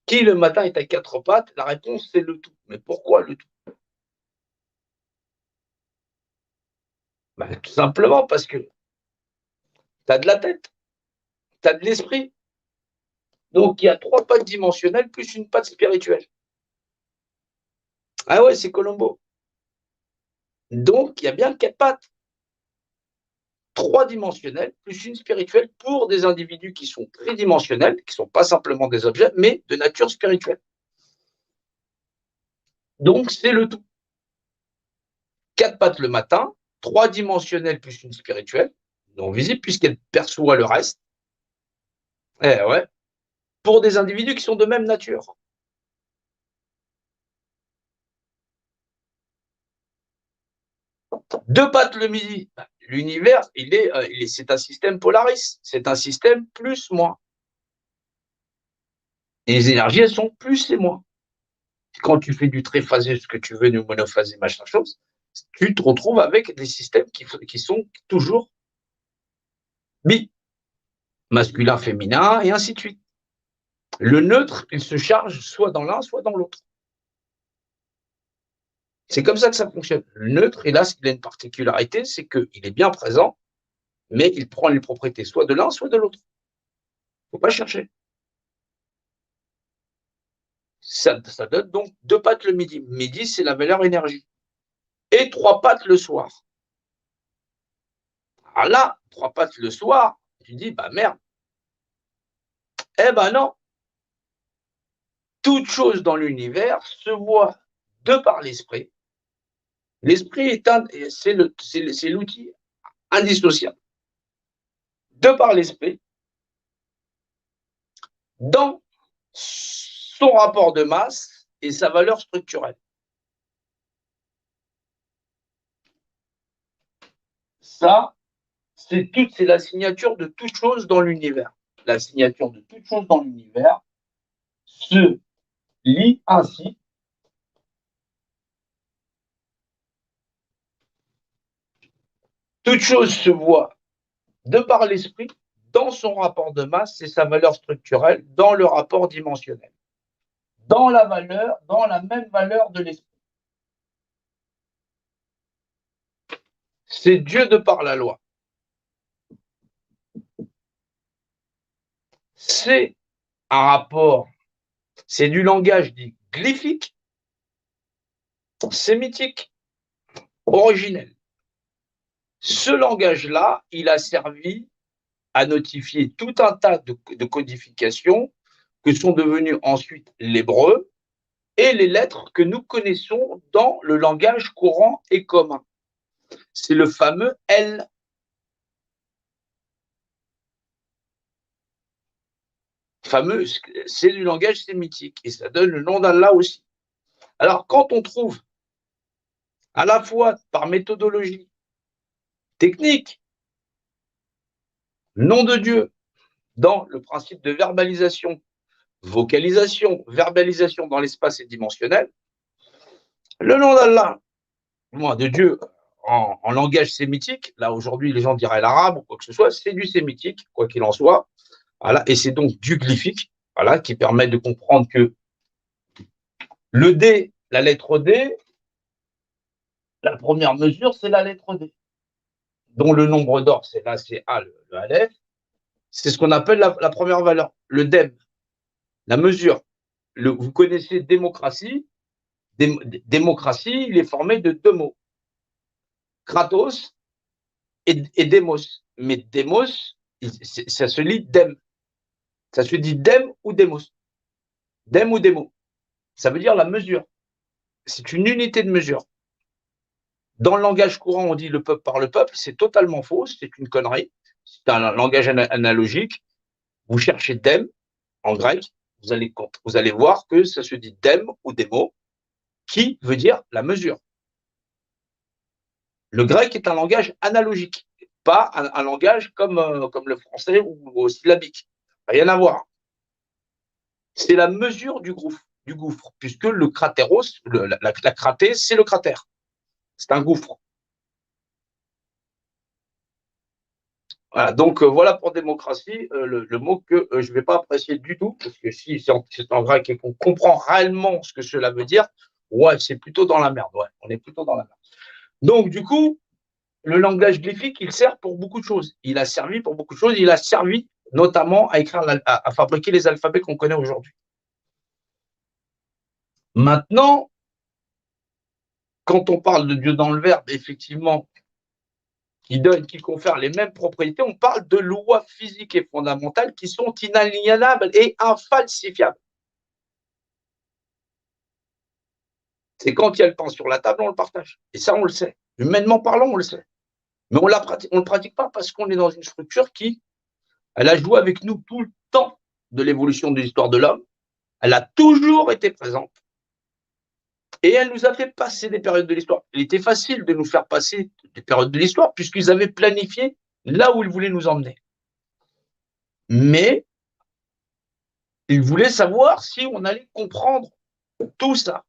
Qui le matin est à 4 pattes? La réponse, c'est le tout. Mais pourquoi le tout? Ben, tout simplement parce que tu as de la tête, tu as de l'esprit. Donc, il y a 3 pattes dimensionnelles plus une patte spirituelle. Ah ouais, c'est Colombo. Donc, il y a bien 4 pattes. 3 dimensionnelles plus une spirituelle pour des individus qui sont tridimensionnels, qui ne sont pas simplement des objets, mais de nature spirituelle. Donc, c'est le tout. 4 pattes le matin, 3 dimensionnelles plus une spirituelle, non visible puisqu'elle perçoit le reste. Eh ouais. Pour des individus qui sont de même nature. Deux pattes le midi. L'univers, c'est un système polaris. C'est un système plus-moins. Et les énergies, elles sont plus et moins. Quand tu fais du triphasé, ce que tu veux, du monophasé, machin chose, tu te retrouves avec des systèmes qui sont toujours bi, masculin, féminin, et ainsi de suite. Le neutre, il se charge soit dans l'un, soit dans l'autre. C'est comme ça que ça fonctionne. Le neutre, hélas, il a une particularité, c'est qu'il est bien présent, mais il prend les propriétés soit de l'un, soit de l'autre. Il ne faut pas chercher. Ça donne donc 2 pattes le midi. Midi, c'est la valeur énergie. Et 3 pattes le soir. Alors là, 3 pattes le soir, tu dis, bah merde. Eh ben non. Toute chose dans l'univers se voit de par l'esprit. L'esprit c'est l'outil indissociable. De par l'esprit, dans son rapport de masse et sa valeur structurelle. Ça, c'est la signature de toute chose dans l'univers. La signature de toute chose dans l'univers se lit ainsi. Toute chose se voit de par l'esprit dans son rapport de masse et sa valeur structurelle, dans le rapport dimensionnel, dans la même valeur de l'esprit. C'est Dieu de par la loi. C'est un rapport, c'est du langage dit glyphique, sémitique, originel. Ce langage-là, il a servi à notifier tout un tas de codifications que sont devenues ensuite l'hébreu et les lettres que nous connaissons dans le langage courant et commun. C'est le fameux L. Fameux, c'est du langage sémitique et ça donne le nom d'Allah aussi. Alors, quand on trouve à la fois par méthodologie technique, nom de Dieu, dans le principe de verbalisation, vocalisation, verbalisation dans l'espace et dimensionnel, le nom d'Allah, de Dieu en langage sémitique, là aujourd'hui les gens diraient l'arabe ou quoi que ce soit, c'est du sémitique, quoi qu'il en soit, voilà, et c'est donc du glyphique, voilà, qui permet de comprendre que le D, la lettre D, la première mesure, c'est la lettre D, dont le nombre d'or, c'est là, c'est A, le Aleph, c'est ce qu'on appelle la première valeur, le DEM, la mesure. Vous connaissez démocratie, démocratie, il est formé de 2 mots, Kratos et Demos. Mais Demos, ça se lit Dem. Ça se dit Dem ou Demos. Dem ou Demo. Ça veut dire la mesure. C'est une unité de mesure. Dans le langage courant, on dit le peuple par le peuple. C'est totalement faux. C'est une connerie. c'est un langage analogique. Vous cherchez dem en grec, vous allez voir que ça se dit dem ou démo, qui veut dire la mesure. Le grec est un langage analogique, pas un langage comme le français ou syllabique. Rien à voir. C'est la mesure du gouffre, puisque le cratéros, la cratée, c'est le cratère. C'est un gouffre. Voilà, donc voilà pour démocratie, le mot que je ne vais pas apprécier du tout, parce que si c'est en grec et qu'on comprend réellement ce que cela veut dire, ouais, c'est plutôt dans la merde, ouais, on est plutôt dans la merde. Donc du coup, le langage glyphique, il sert pour beaucoup de choses. Il a servi pour beaucoup de choses, il a servi notamment à écrire, à fabriquer les alphabets qu'on connaît aujourd'hui. Maintenant, quand on parle de Dieu dans le verbe, effectivement, qui confère les mêmes propriétés, on parle de lois physiques et fondamentales qui sont inaliénables et infalsifiables. C'est quand il y a le pain sur la table, on le partage. Et ça, on le sait. Humainement parlant, on le sait. Mais on ne le pratique pas parce qu'on est dans une structure qui, elle a joué avec nous tout le temps de l'évolution de l'histoire de l'homme. Elle a toujours été présente. Et elle nous a fait passer des périodes de l'histoire. Il était facile de nous faire passer des périodes de l'histoire puisqu'ils avaient planifié là où ils voulaient nous emmener. Mais ils voulaient savoir si on allait comprendre tout ça.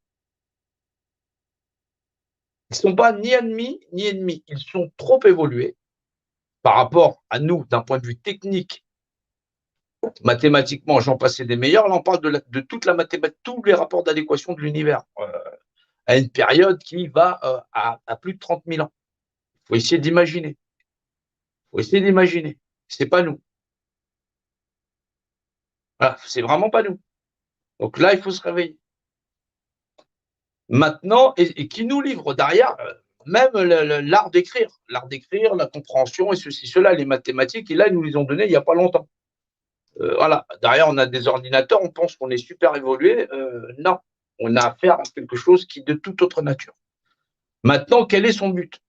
Ils ne sont pas ni ennemis, ni ennemis. Ils sont trop évolués par rapport à nous d'un point de vue technique. Mathématiquement, j'en passais des meilleurs. Là, on parle de toute la mathématique, tous les rapports d'adéquation de l'univers à une période qui va à plus de 30 000 ans. Il faut essayer d'imaginer. Il faut essayer d'imaginer. C'est pas nous. Voilà, c'est vraiment pas nous. Donc là, il faut se réveiller. Maintenant, et qui nous livre derrière même l'art d'écrire, la compréhension et ceci, cela, les mathématiques, et là, ils nous les ont donnés il n'y a pas longtemps. Voilà, derrière, on a des ordinateurs, on pense qu'on est super évolué. Non, on a affaire à quelque chose qui est de toute autre nature. Maintenant, quel est son but?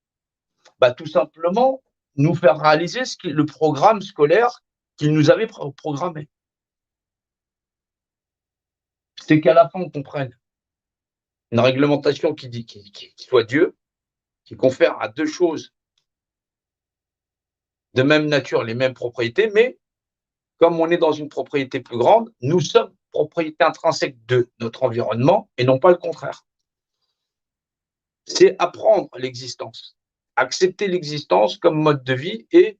Tout simplement, nous faire réaliser le programme scolaire qu'il nous avait programmé. C'est qu'à la fin, on comprenne une réglementation qui soit Dieu, qui confère à deux choses de même nature les mêmes propriétés, mais comme on est dans une propriété plus grande, nous sommes propriété intrinsèque de notre environnement et non pas le contraire. C'est apprendre l'existence, accepter l'existence comme mode de vie et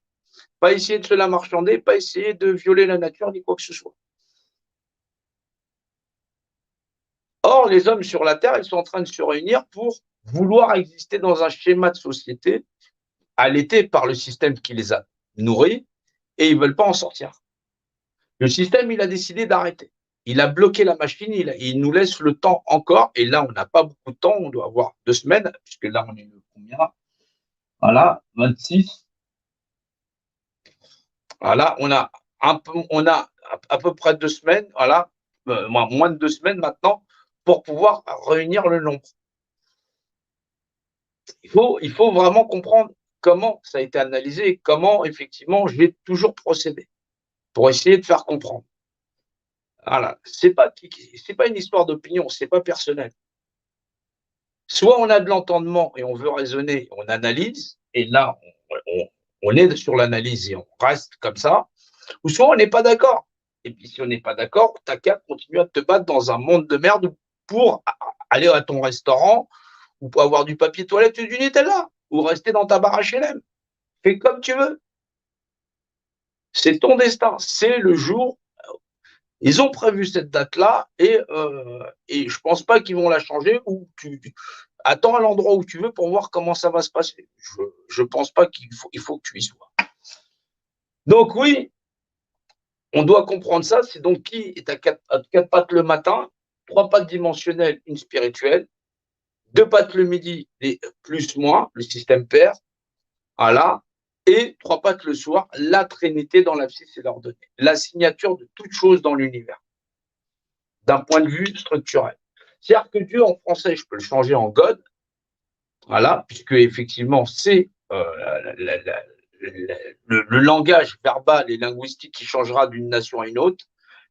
pas essayer de se la marchander, pas essayer de violer la nature ni quoi que ce soit. Or, les hommes sur la Terre, ils sont en train de se réunir pour vouloir exister dans un schéma de société allaité par le système qui les a nourris et ils ne veulent pas en sortir. Le système, il a décidé d'arrêter. Il a bloqué la machine, il nous laisse le temps encore, et là, on n'a pas beaucoup de temps, on doit avoir 2 semaines, puisque là, on est le combien? Voilà, 26. Voilà, on a à peu près 2 semaines, voilà, moins de 2 semaines maintenant, pour pouvoir réunir le nombre. Il faut vraiment comprendre comment ça a été analysé, comment, effectivement, j'ai toujours procédé, pour essayer de faire comprendre. Voilà, c'est pas une histoire d'opinion, c'est pas personnel. Soit on a de l'entendement et on veut raisonner, on analyse, et là, on est sur l'analyse et on reste comme ça, ou soit on n'est pas d'accord. Et puis si on n'est pas d'accord, t'as qu'à continuer à te battre dans un monde de merde pour aller à ton restaurant, ou pour avoir du papier toilette et du Nutella, ou rester dans ta barre HLM. Fais comme tu veux. C'est ton destin, c'est le jour. Ils ont prévu cette date-là et je pense pas qu'ils vont la changer, ou tu attends à l'endroit où tu veux pour voir comment ça va se passer. Je pense pas il faut que tu y sois. Donc oui, on doit comprendre ça. C'est donc qui est à quatre pattes le matin, 3 pattes dimensionnelles, une spirituelle, 2 pattes le midi, plus moins, le système pair, voilà, et 3 pattes le soir, la trinité dans l'abscisse et l'ordonnée, la signature de toute chose dans l'univers, d'un point de vue structurel. C'est-à-dire que Dieu en français, je peux le changer en God, voilà, puisque effectivement c'est le langage verbal et linguistique qui changera d'une nation à une autre.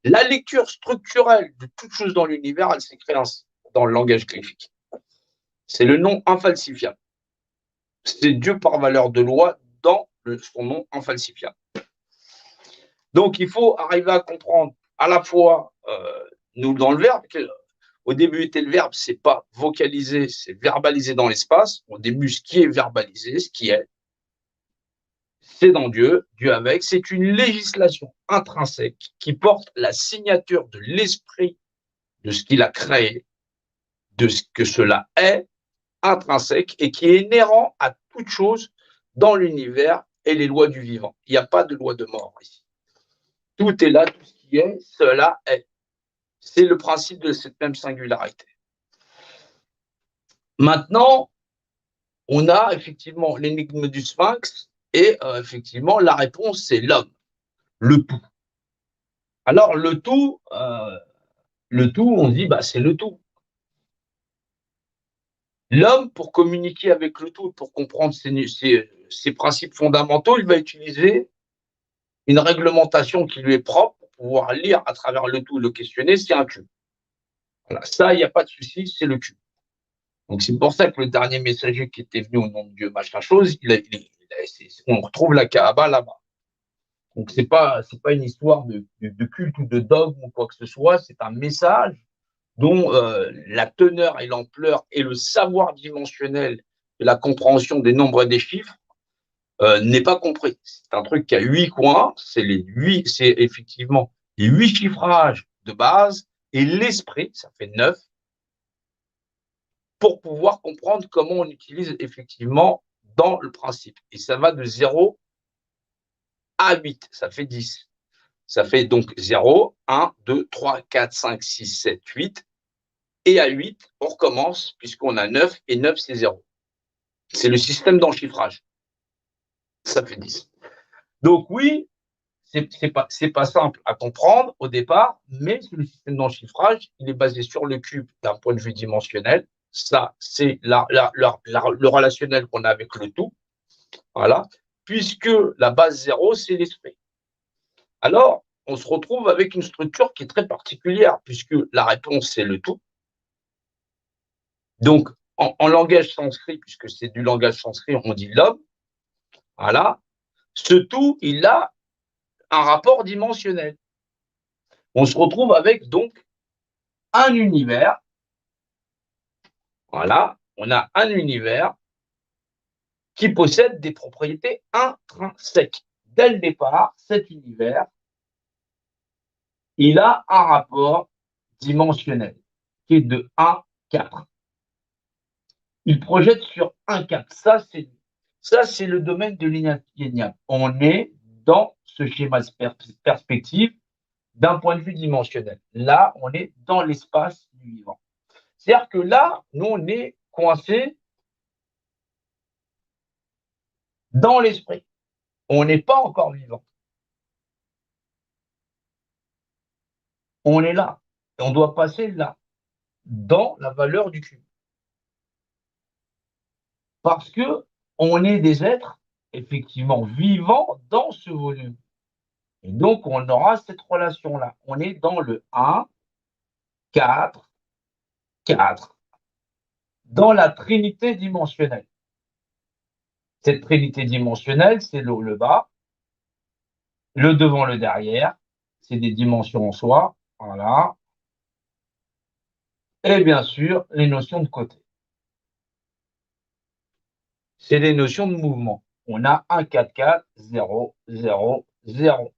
La lecture structurelle de toute chose dans l'univers, elle s'écrit ainsi, dans le langage graphique. C'est le nom infalsifiable. C'est Dieu par valeur de loi dans son nom infalsifiable. Donc, il faut arriver à comprendre à la fois, nous, dans le verbe, au début était le verbe, c'est pas vocalisé, c'est verbalisé dans l'espace. Au début, ce qui est verbalisé, ce qui est, c'est dans Dieu, Dieu avec. C'est une législation intrinsèque qui porte la signature de l'esprit de ce qu'il a créé, de ce que cela est, intrinsèque, et qui est inhérent à toute chose dans l'univers et les lois du vivant. Il n'y a pas de loi de mort ici. Tout est là, tout ce qui est, cela est. C'est le principe de cette même singularité. Maintenant, on a effectivement l'énigme du sphinx et effectivement la réponse, c'est l'homme, le tout. Alors le tout, on dit, bah, c'est le tout. L'homme, pour communiquer avec le tout, pour comprendre ses principes fondamentaux, il va utiliser une réglementation qui lui est propre pour pouvoir lire à travers le tout, le questionner, c'est un cube. Voilà, ça, il n'y a pas de souci, c'est le cube. Donc c'est pour ça que le dernier messager qui était venu au nom de Dieu, machin chose, on retrouve la Kaaba là-bas. Donc c'est pas une histoire de culte ou de dogme ou quoi que ce soit, c'est un message dont la teneur et l'ampleur et le savoir dimensionnel de la compréhension des nombres et des chiffres n'est pas compris. C'est un truc qui a 8 coins, c'est effectivement les 8 chiffrages de base et l'esprit, ça fait 9, pour pouvoir comprendre comment on utilise effectivement dans le principe. Et ça va de 0 à 8, ça fait 10. Ça fait donc 0, 1, 2, 3, 4, 5, 6, 7, 8. Et à 8, on recommence puisqu'on a 9 et 9, c'est 0. C'est le système d'enchiffrage. Ça fait 10. Donc oui, c'est pas simple à comprendre au départ, mais le système d'enchiffrage, il est basé sur le cube d'un point de vue dimensionnel. Ça, c'est le relationnel qu'on a avec le tout. Voilà. Puisque la base 0, c'est l'esprit. Alors, on se retrouve avec une structure qui est très particulière, puisque la réponse, c'est le tout. Donc, en langage sanskrit, puisque c'est du langage sanskrit, on dit l'homme. Voilà. Ce tout, il a un rapport dimensionnel. On se retrouve avec donc un univers. Voilà. On a un univers qui possède des propriétés intrinsèques. Dès le départ, cet univers, il a un rapport dimensionnel qui est de 1, 4. Il projette sur un 4. Ça, c'est le domaine de l'inaliénable. On est dans ce schéma perspective d'un point de vue dimensionnel. Là, on est dans l'espace du vivant. C'est-à-dire que là, nous, on est coincé dans l'esprit. On n'est pas encore vivant. On est là. Et on doit passer là, dans la valeur du cube. Parce que on est des êtres, effectivement, vivants dans ce volume. Et donc, on aura cette relation-là. On est dans le 1, 4, 4, dans la trinité dimensionnelle. Cette trinité dimensionnelle, c'est le haut, le bas, le devant, le derrière, c'est des dimensions en soi, voilà. Et bien sûr, les notions de côté. C'est les notions de mouvement. On a 1, 4, 4, 0, 0, 0.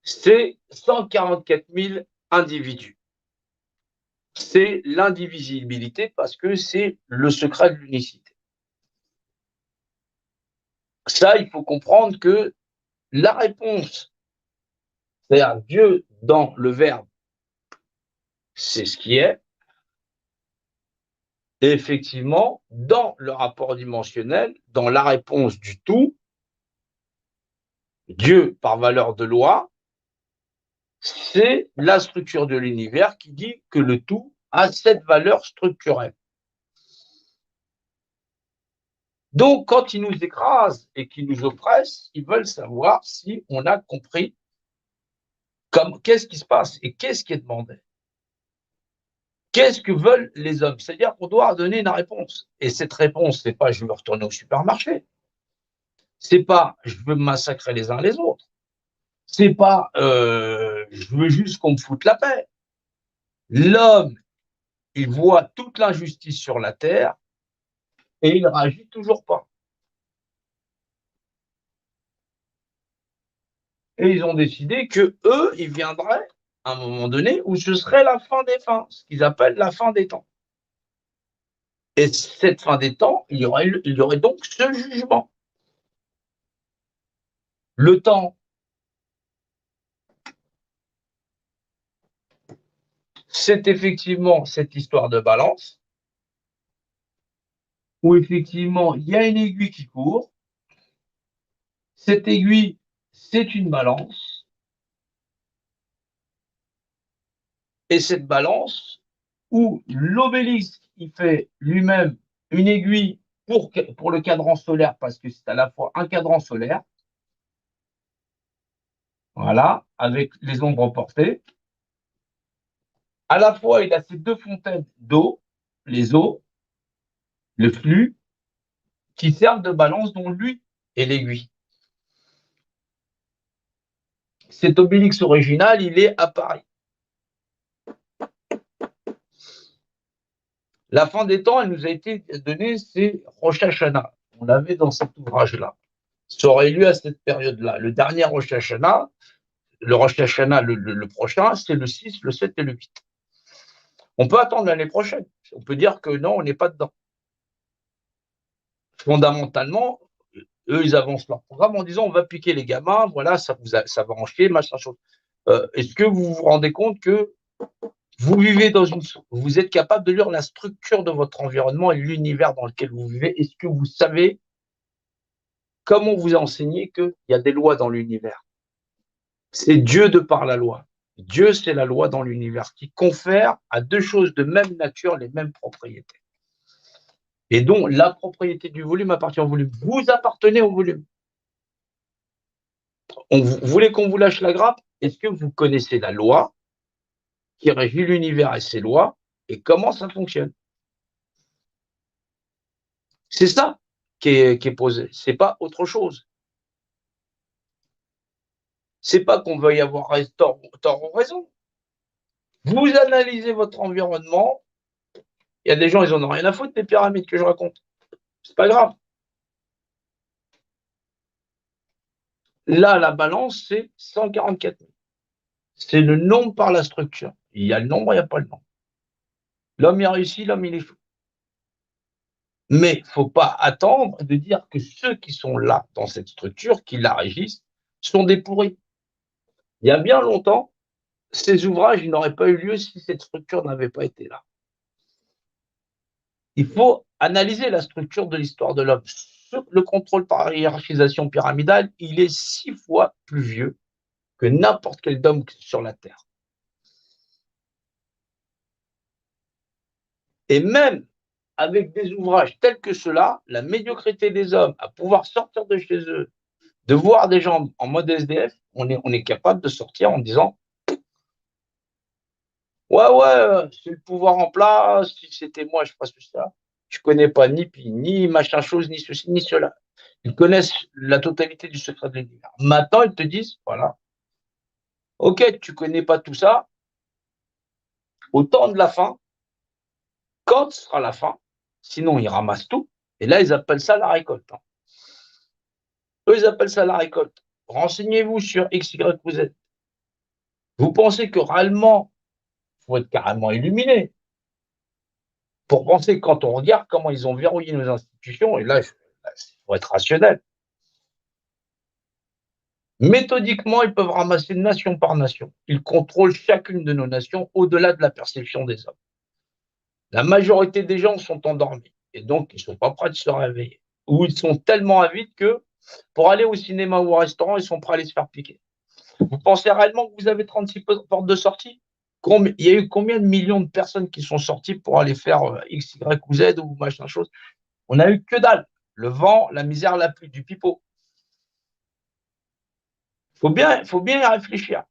C'est 144 000 individus. C'est l'indivisibilité parce que c'est le secret de l'unicité. Ça, il faut comprendre que la réponse, c'est-à-dire Dieu dans le Verbe, c'est ce qui est. Et effectivement, dans le rapport dimensionnel, dans la réponse du tout, Dieu par valeur de loi, c'est la structure de l'univers qui dit que le tout a cette valeur structurelle. Donc, quand ils nous écrasent et qu'ils nous oppressent, ils veulent savoir si on a compris qu'est-ce qui se passe et qu'est-ce qui est demandé. Qu'est-ce que veulent les hommes? C'est-à-dire qu'on doit donner une réponse. Et cette réponse, c'est pas je veux retourner au supermarché. C'est pas je veux me massacrer les uns les autres. C'est pas je veux juste qu'on me foute la paix. L'homme, il voit toute l'injustice sur la terre et il réagit toujours pas. Et ils ont décidé que eux, ils viendraient à un moment donné où ce serait la fin des fins, ce qu'ils appellent la fin des temps. Et cette fin des temps, il y aurait donc ce jugement. Le temps, c'est effectivement cette histoire de balance, où effectivement, il y a une aiguille qui court. Cette aiguille, c'est une balance. Et cette balance, où l'obélisque, il fait lui-même une aiguille pour le cadran solaire, parce que c'est à la fois un cadran solaire, voilà, avec les ombres portées. À la fois, il a ces deux fontaines d'eau, les eaux, le flux, qui servent de balance, dont lui est l'aiguille. Cet obélix original, il est à Paris. La fin des temps, elle nous a été donnée, c'est Rosh Hashanah. On l'avait dans cet ouvrage-là. Ça aurait lieu à cette période-là. Le dernier Rosh Hashanah, le Rosh Hashanah, le prochain, c'est le 6, le 7 et le 8. On peut attendre l'année prochaine. On peut dire que non, on n'est pas dedans. Fondamentalement, eux, ils avancent leur programme en disant on va piquer les gamins, voilà, ça va en chier, machin chose. Est-ce que vous vous rendez compte que vous vivez vous êtes capable de lire la structure de votre environnement et l'univers dans lequel vous vivez? Est-ce que vous savez comment vous a enseigné qu'il y a des lois dans l'univers? C'est Dieu de par la loi. Dieu, c'est la loi dans l'univers qui confère à deux choses de même nature les mêmes propriétés. Et donc, la propriété du volume appartient au volume. Vous appartenez au volume. Vous voulez qu'on vous lâche la grappe? Est-ce que vous connaissez la loi qui régit l'univers et ses lois et comment ça fonctionne? C'est ça qui est posé. C'est pas autre chose. C'est pas qu'on veuille avoir tort ou raison. Vous analysez votre environnement. Il y a des gens, ils en ont rien à foutre des pyramides que je raconte. C'est pas grave. Là, la balance, c'est 144 000. C'est le nombre par la structure. Il y a le nombre, il n'y a pas le nombre. L'homme, il a réussi, l'homme, il est fou. Mais il ne faut pas attendre de dire que ceux qui sont là, dans cette structure, qui la régissent, sont des pourris. Il y a bien longtemps, ces ouvrages n'auraient pas eu lieu si cette structure n'avait pas été là. Il faut analyser la structure de l'histoire de l'homme. Le contrôle par hiérarchisation pyramidale, il est 6 fois plus vieux que n'importe quel dôme sur la Terre. Et même avec des ouvrages tels que ceux-là, la médiocrité des hommes à pouvoir sortir de chez eux, de voir des gens en mode SDF, on est capable de sortir en disant ouais, c'est le pouvoir en place, si c'était moi, je ferais ça. Je ne connais pas ni machin chose, ni ceci, ni cela. Ils connaissent la totalité du secret de l'univers. Maintenant, ils te disent, voilà, ok, tu ne connais pas tout ça, au temps de la fin, quand sera la fin, sinon ils ramassent tout, et là, ils appellent ça la récolte. Eux, ils appellent ça la récolte. Renseignez-vous sur X, Y ou Z. Vous pensez que réellement, il faut être carrément illuminé pour penser que quand on regarde comment ils ont verrouillé nos institutions, et là, il faut être rationnel. Méthodiquement, ils peuvent ramasser nation par nation. Ils contrôlent chacune de nos nations au-delà de la perception des hommes. La majorité des gens sont endormis et donc ils ne sont pas prêts de se réveiller. Ou ils sont tellement avides que pour aller au cinéma ou au restaurant, ils sont prêts à aller se faire piquer. Vous pensez réellement que vous avez 36 portes de sortie? Il y a eu combien de millions de personnes qui sont sorties pour aller faire X, Y ou Z ou machin chose? On n'a eu que dalle. le vent, la misère, la pluie, du pipeau. Faut bien y réfléchir.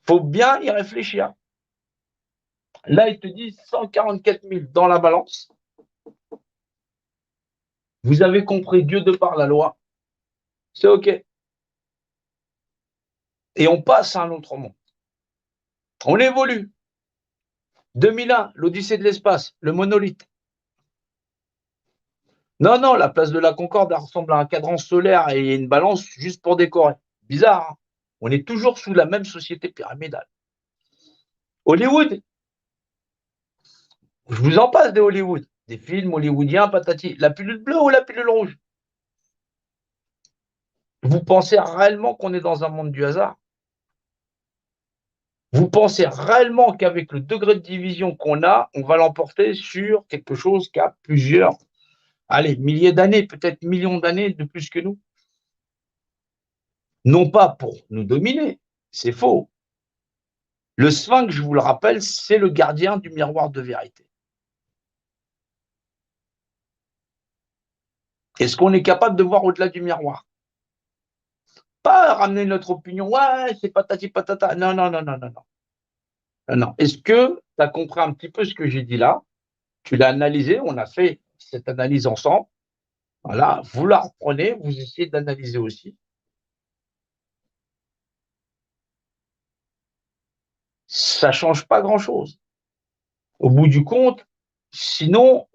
Faut bien y réfléchir. Là, ils te disent 144 000 dans la balance. Vous avez compris, Dieu de par la loi, c'est OK. Et on passe à un autre monde. On évolue. 2001, l'Odyssée de l'espace, le monolithe. Non, non, la place de la Concorde elle ressemble à un cadran solaire et une balance juste pour décorer. Bizarre, hein. On est toujours sous la même société pyramidale. Hollywood, je vous en passe des Hollywood, des films hollywoodiens, patati. La pilule bleue ou la pilule rouge? Vous pensez réellement qu'on est dans un monde du hasard? Vous pensez réellement qu'avec le degré de division qu'on a, on va l'emporter sur quelque chose qui a plusieurs, allez, milliers d'années, peut-être millions d'années de plus que nous? Non pas pour nous dominer, c'est faux. Le sphinx, je vous le rappelle, c'est le gardien du miroir de vérité. Est-ce qu'on est capable de voir au-delà du miroir? Pas ramener notre opinion, ouais, c'est patati patata. Non, non, non, non, non, non. Non, non. Est-ce que tu as compris un petit peu ce que j'ai dit là? Tu l'as analysé, on a fait cette analyse ensemble. Voilà, vous la reprenez, vous essayez d'analyser aussi. Ça ne change pas grand-chose. Au bout du compte, sinon,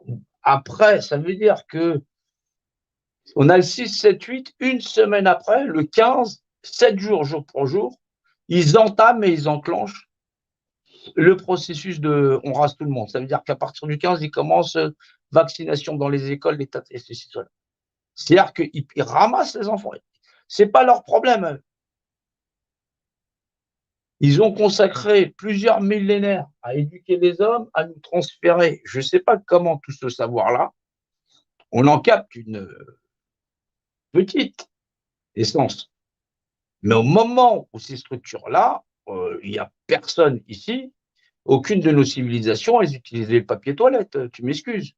après, ça veut dire que on a le 6, 7, 8, une semaine après, le 15, 7 jours, jour pour jour, ils entament et ils enclenchent le processus de on rase tout le monde. Ça veut dire qu'à partir du 15, ils commencent vaccination dans les écoles, les tas et ceci, cela. C'est-à-dire qu'ils ramassent les enfants. Ce n'est pas leur problème. Ils ont consacré plusieurs millénaires à éduquer les hommes, à nous transférer, je ne sais pas comment tout ce savoir-là, on en capte une petite essence. Mais au moment où ces structures-là, il n'y a personne ici, aucune de nos civilisations, elles utilisaient le papier toilette, tu m'excuses.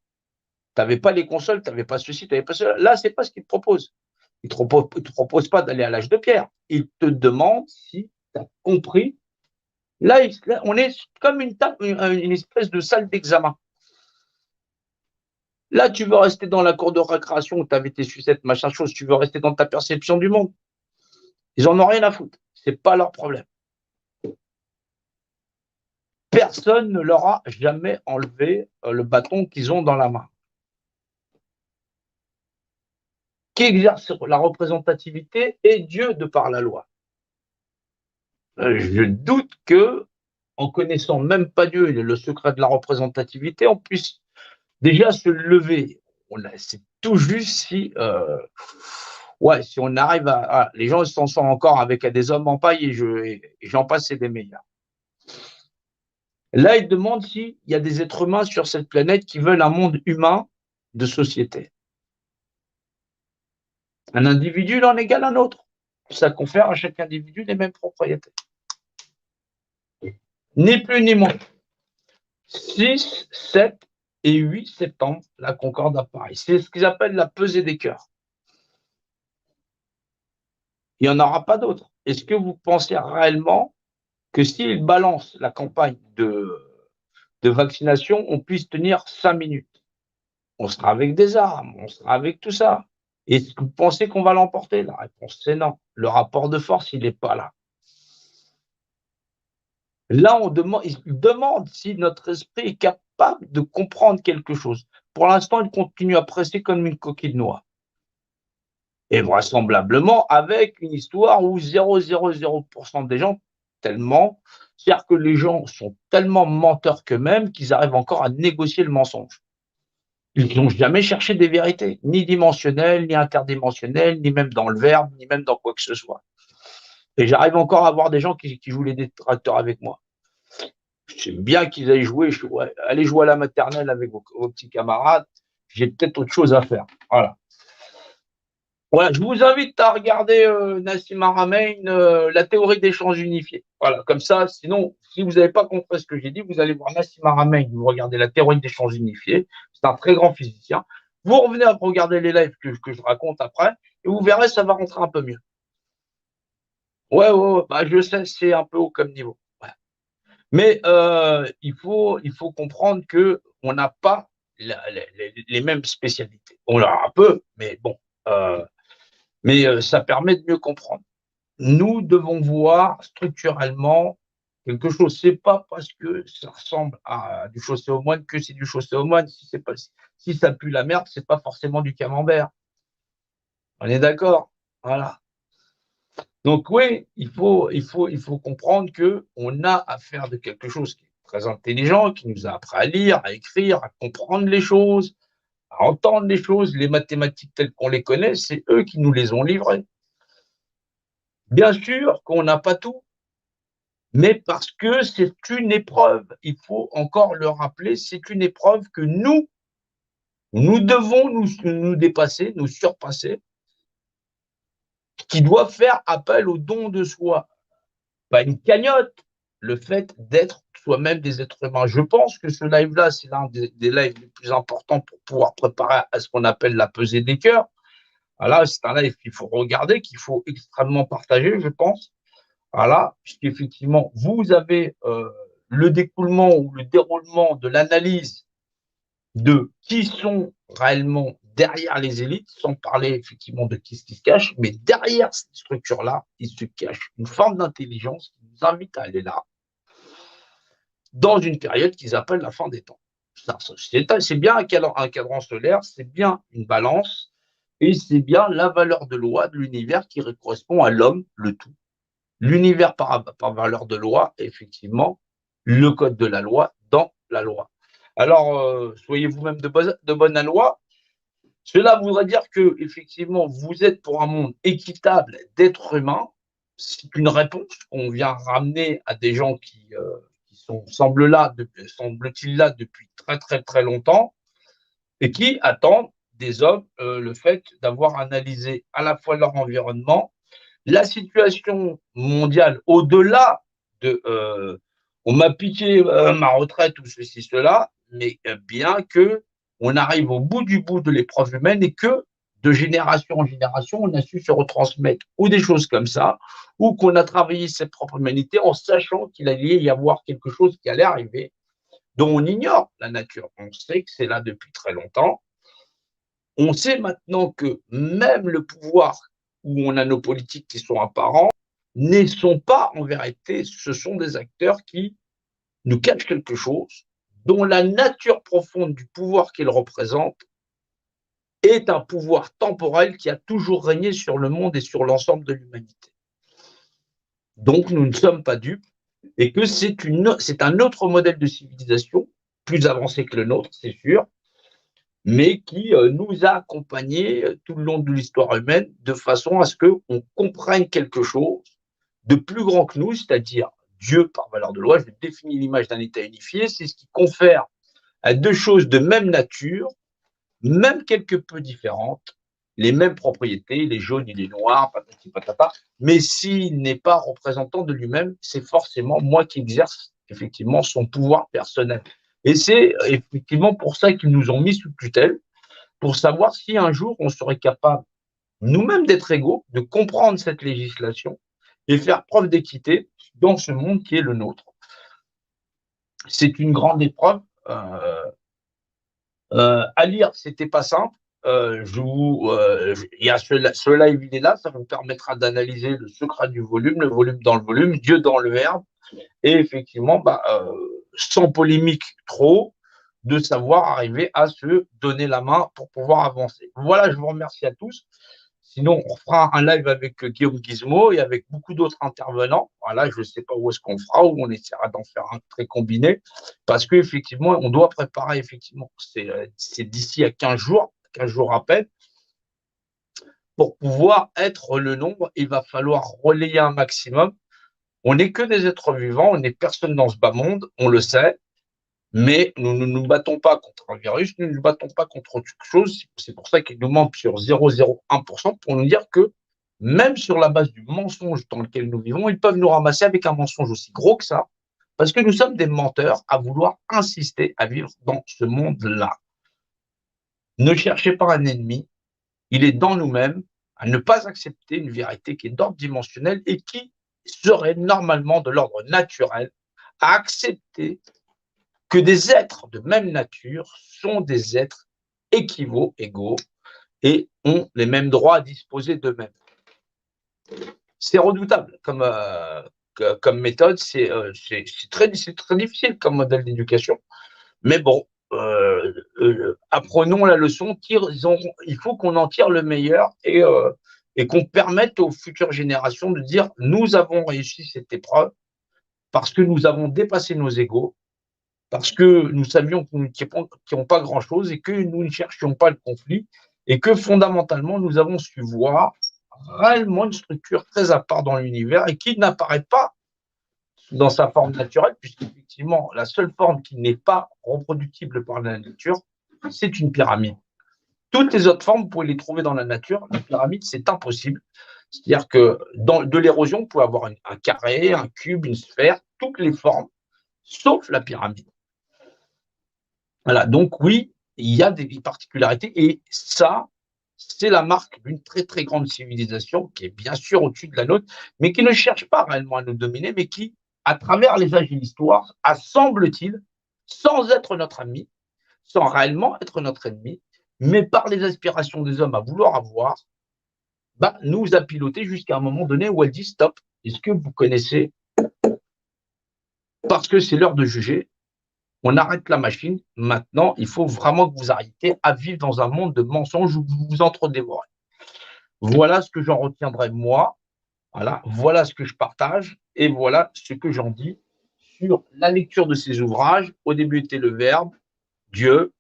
Tu n'avais pas les consoles, tu n'avais pas ceci, tu n'avais pas cela. Là, ce n'est pas ce qu'ils te proposent. Ils ne te proposent pas d'aller à l'âge de pierre. Ils te demandent si tu as compris. Là, on est comme une espèce de salle d'examen. Là, tu veux rester dans la cour de récréation où tu avais tes sucettes, machin chose, tu veux rester dans ta perception du monde. Ils n'en ont rien à foutre. Ce n'est pas leur problème. Personne ne leur a jamais enlevé le bâton qu'ils ont dans la main. Qui exerce la représentativité est Dieu de par la loi. Je doute que, en connaissant même pas Dieu et le secret de la représentativité, on puisse déjà se lever. C'est tout juste si, si on arrive à les gens s'en sortent encore avec des hommes en paille et j'en passe, c'est des meilleurs. Là, ils demandent s'il y a des êtres humains sur cette planète qui veulent un monde humain de société. Un individu, il en égale un autre. Ça confère à chaque individu les mêmes propriétés. Ni plus ni moins. 6, 7 et 8 septembre, la Concorde à Paris. C'est ce qu'ils appellent la pesée des cœurs. Il n'y en aura pas d'autres. Est-ce que vous pensez réellement que s'ils balancent la campagne de vaccination, on puisse tenir 5 minutes? On sera avec des armes, on sera avec tout ça. Est-ce que vous pensez qu'on va l'emporter? La réponse, c'est non. Le rapport de force, il n'est pas là. Là, ils demandent si notre esprit est capable de comprendre quelque chose. Pour l'instant, il continue à presser comme une coquille de noix. Et vraisemblablement, avec une histoire où 0,00% des gens, c'est-à-dire que les gens sont tellement menteurs qu'eux-mêmes qu'ils arrivent encore à négocier le mensonge. Ils n'ont jamais cherché des vérités, ni dimensionnelles, ni interdimensionnelles, ni même dans le verbe, ni même dans quoi que ce soit. Et j'arrive encore à voir des gens qui jouent les détracteurs avec moi. J'aime bien qu'ils aillent jouer, allez jouer à la maternelle avec vos petits camarades, j'ai peut-être autre chose à faire. Voilà. Voilà, je vous invite à regarder Nassim Haramein, la théorie des champs unifiés. Voilà, comme ça, sinon, si vous n'avez pas compris ce que j'ai dit, vous allez voir Nassim Haramein, vous regardez la théorie des champs unifiés. C'est un très grand physicien. Vous revenez à regarder les lives que je raconte après, et vous verrez, ça va rentrer un peu mieux. Ouais, ouais, ouais, bah, je sais, c'est un peu haut comme niveau. Ouais. Mais il faut comprendre que on n'a pas les mêmes spécialités. On l'a un peu, mais bon. Ça permet de mieux comprendre. Nous devons voir structurellement quelque chose. C'est pas parce que ça ressemble à du chaussé aux moines que c'est du chaussé aux moines. Si ça pue la merde, c'est pas forcément du camembert. On est d'accord? Voilà. Donc oui, il faut comprendre que on a affaire de quelque chose qui est très intelligent, qui nous a appris à lire, à écrire, à comprendre les choses, à entendre les choses. Les mathématiques telles qu'on les connaît, c'est eux qui nous les ont livrées. Bien sûr qu'on n'a pas tout, mais parce que c'est une épreuve. Il faut encore le rappeler, c'est une épreuve que nous devons nous dépasser, nous surpasser, qui doit faire appel au don de soi. Pas une cagnotte, le fait d'être soi-même des êtres humains. Je pense que ce live-là, c'est l'un des lives les plus importants pour pouvoir préparer à ce qu'on appelle la pesée des cœurs. Voilà, c'est un live qu'il faut regarder, qu'il faut extrêmement partager, je pense. Voilà, puisqu'effectivement, vous avez le découlement ou le déroulement de l'analyse de qui sont réellement derrière les élites, sans parler effectivement de qui se cache, mais derrière cette structure-là, il se cache une forme d'intelligence qui nous invite à aller là, dans une période qu'ils appellent la fin des temps. C'est bien un cadran solaire, c'est bien une balance, et c'est bien la valeur de loi de l'univers qui correspond à l'homme, le tout. L'univers par valeur de loi, effectivement, le code de la loi dans la loi. Alors, soyez vous-même de bonne loi. Cela voudrait dire que, effectivement, vous êtes pour un monde équitable d'êtres humains. C'est une réponse qu'on vient ramener à des gens qui semble-t-il là depuis très très très longtemps et qui attendent des hommes le fait d'avoir analysé à la fois leur environnement, la situation mondiale au-delà de on m'a piqué ma retraite ou ceci, cela, mais bien que on arrive au bout du bout de l'épreuve humaine et que de génération en génération, on a su se retransmettre ou des choses comme ça, ou qu'on a travaillé cette propre humanité en sachant qu'il allait y avoir quelque chose qui allait arriver, dont on ignore la nature. On sait que c'est là depuis très longtemps. On sait maintenant que même le pouvoir où on a nos politiques qui sont apparents ne sont pas en vérité, ce sont des acteurs qui nous cachent quelque chose dont la nature profonde du pouvoir qu'ils représentent est un pouvoir temporel qui a toujours régné sur le monde et sur l'ensemble de l'humanité. Donc nous ne sommes pas dupes et que c'est un autre modèle de civilisation, plus avancé que le nôtre, c'est sûr, mais qui nous a accompagnés tout le long de l'histoire humaine de façon à ce qu'on comprenne quelque chose de plus grand que nous, c'est-à-dire Dieu par valeur de loi. Je définis l'image d'un État unifié, c'est ce qui confère à deux choses de même nature, même quelque peu différentes, les mêmes propriétés, les jaunes et les noirs, patati patata, mais s'il n'est pas représentant de lui-même, c'est forcément moi qui exerce effectivement son pouvoir personnel. Et c'est effectivement pour ça qu'ils nous ont mis sous tutelle, pour savoir si un jour on serait capable nous-mêmes d'être égaux, de comprendre cette législation et faire preuve d'équité dans ce monde qui est le nôtre. C'est une grande épreuve. À lire, c'était pas simple. Il y a ce live, il est là, ça vous permettra d'analyser le secret du volume, le volume dans le volume, Dieu dans le verbe, et effectivement, sans polémique trop, de savoir arriver à se donner la main pour pouvoir avancer. Voilà, je vous remercie à tous. Sinon, on fera un live avec Guillaume Gizmo et avec beaucoup d'autres intervenants. Voilà, je ne sais pas où est-ce qu'on fera, où on essaiera d'en faire un très combiné, parce qu'effectivement, on doit préparer, effectivement, c'est d'ici à 15 jours à peine, pour pouvoir être le nombre, il va falloir relayer un maximum. On n'est que des êtres vivants, on n'est personne dans ce bas monde, on le sait, Mais nous ne nous battons pas contre un virus, nous ne nous battons pas contre autre chose. C'est pour ça qu'ils nous mentent sur 0,01% pour nous dire que même sur la base du mensonge dans lequel nous vivons, ils peuvent nous ramasser avec un mensonge aussi gros que ça, parce que nous sommes des menteurs à vouloir insister à vivre dans ce monde-là. Ne cherchez pas un ennemi, il est dans nous-mêmes, à ne pas accepter une vérité qui est d'ordre dimensionnel et qui serait normalement de l'ordre naturel, à accepter que des êtres de même nature sont des êtres égaux, et ont les mêmes droits à disposer d'eux-mêmes. C'est redoutable comme méthode, c'est très difficile comme modèle d'éducation, mais bon, apprenons la leçon, il faut qu'on en tire le meilleur et qu'on permette aux futures générations de dire nous avons réussi cette épreuve parce que nous avons dépassé nos égos, parce que nous savions qu'ils n'ont pas grand-chose et que nous ne cherchions pas le conflit et que fondamentalement, nous avons su voir réellement une structure très à part dans l'univers et qui n'apparaît pas dans sa forme naturelle, puisqu'effectivement, la seule forme qui n'est pas reproductible par la nature, c'est une pyramide. Toutes les autres formes, vous pouvez les trouver dans la nature. La pyramide, c'est impossible. C'est-à-dire que dans de l'érosion, vous pouvez avoir un carré, un cube, une sphère, toutes les formes, sauf la pyramide. Voilà, donc oui, il y a des particularités et ça, c'est la marque d'une très très grande civilisation qui est bien sûr au-dessus de la nôtre, mais qui ne cherche pas réellement à nous dominer, mais qui, à travers les âges de l'histoire, a, semble-t-il, sans être notre ami, sans réellement être notre ennemi, mais par les aspirations des hommes à vouloir avoir, bah, nous a piloté jusqu'à un moment donné où elle dit stop. Est-ce que vous connaissez? Parce que c'est l'heure de juger. On arrête la machine. Maintenant, il faut vraiment que vous arrêtiez à vivre dans un monde de mensonges où vous vous entre-dévorez. Voilà ce que j'en retiendrai moi. Voilà ce que je partage et voilà ce que j'en dis sur la lecture de ces ouvrages. Au début était le Verbe, Dieu,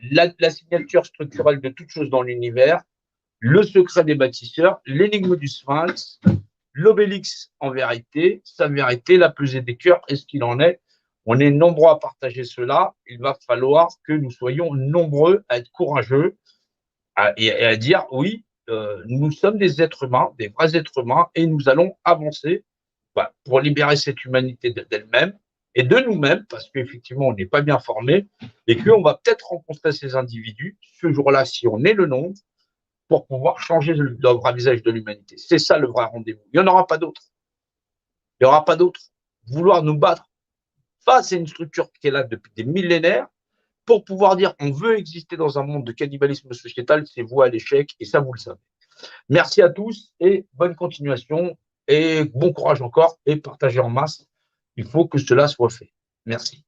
la signature structurelle de toutes choses dans l'univers, le secret des bâtisseurs, l'énigme du Sphinx, l'obélix en vérité, sa vérité, la pesée des cœurs et ce qu'il en est. On est nombreux à partager cela. Il va falloir que nous soyons nombreux à être courageux et à dire oui, nous sommes des êtres humains, des vrais êtres humains, et nous allons avancer pour libérer cette humanité d'elle-même et de nous-mêmes, parce qu'effectivement, on n'est pas bien formé et qu'on va peut-être rencontrer ces individus ce jour-là, si on est le nombre, pour pouvoir changer le vrai visage de l'humanité. C'est ça le vrai rendez-vous. Il n'y en aura pas d'autre. Il n'y aura pas d'autre. Vouloir nous battre face à une structure qui est là depuis des millénaires, pour pouvoir dire on veut exister dans un monde de cannibalisme sociétal, c'est voué à l'échec, et ça, vous le savez. Merci à tous et bonne continuation et bon courage encore et partagez en masse. Il faut que cela soit fait. Merci.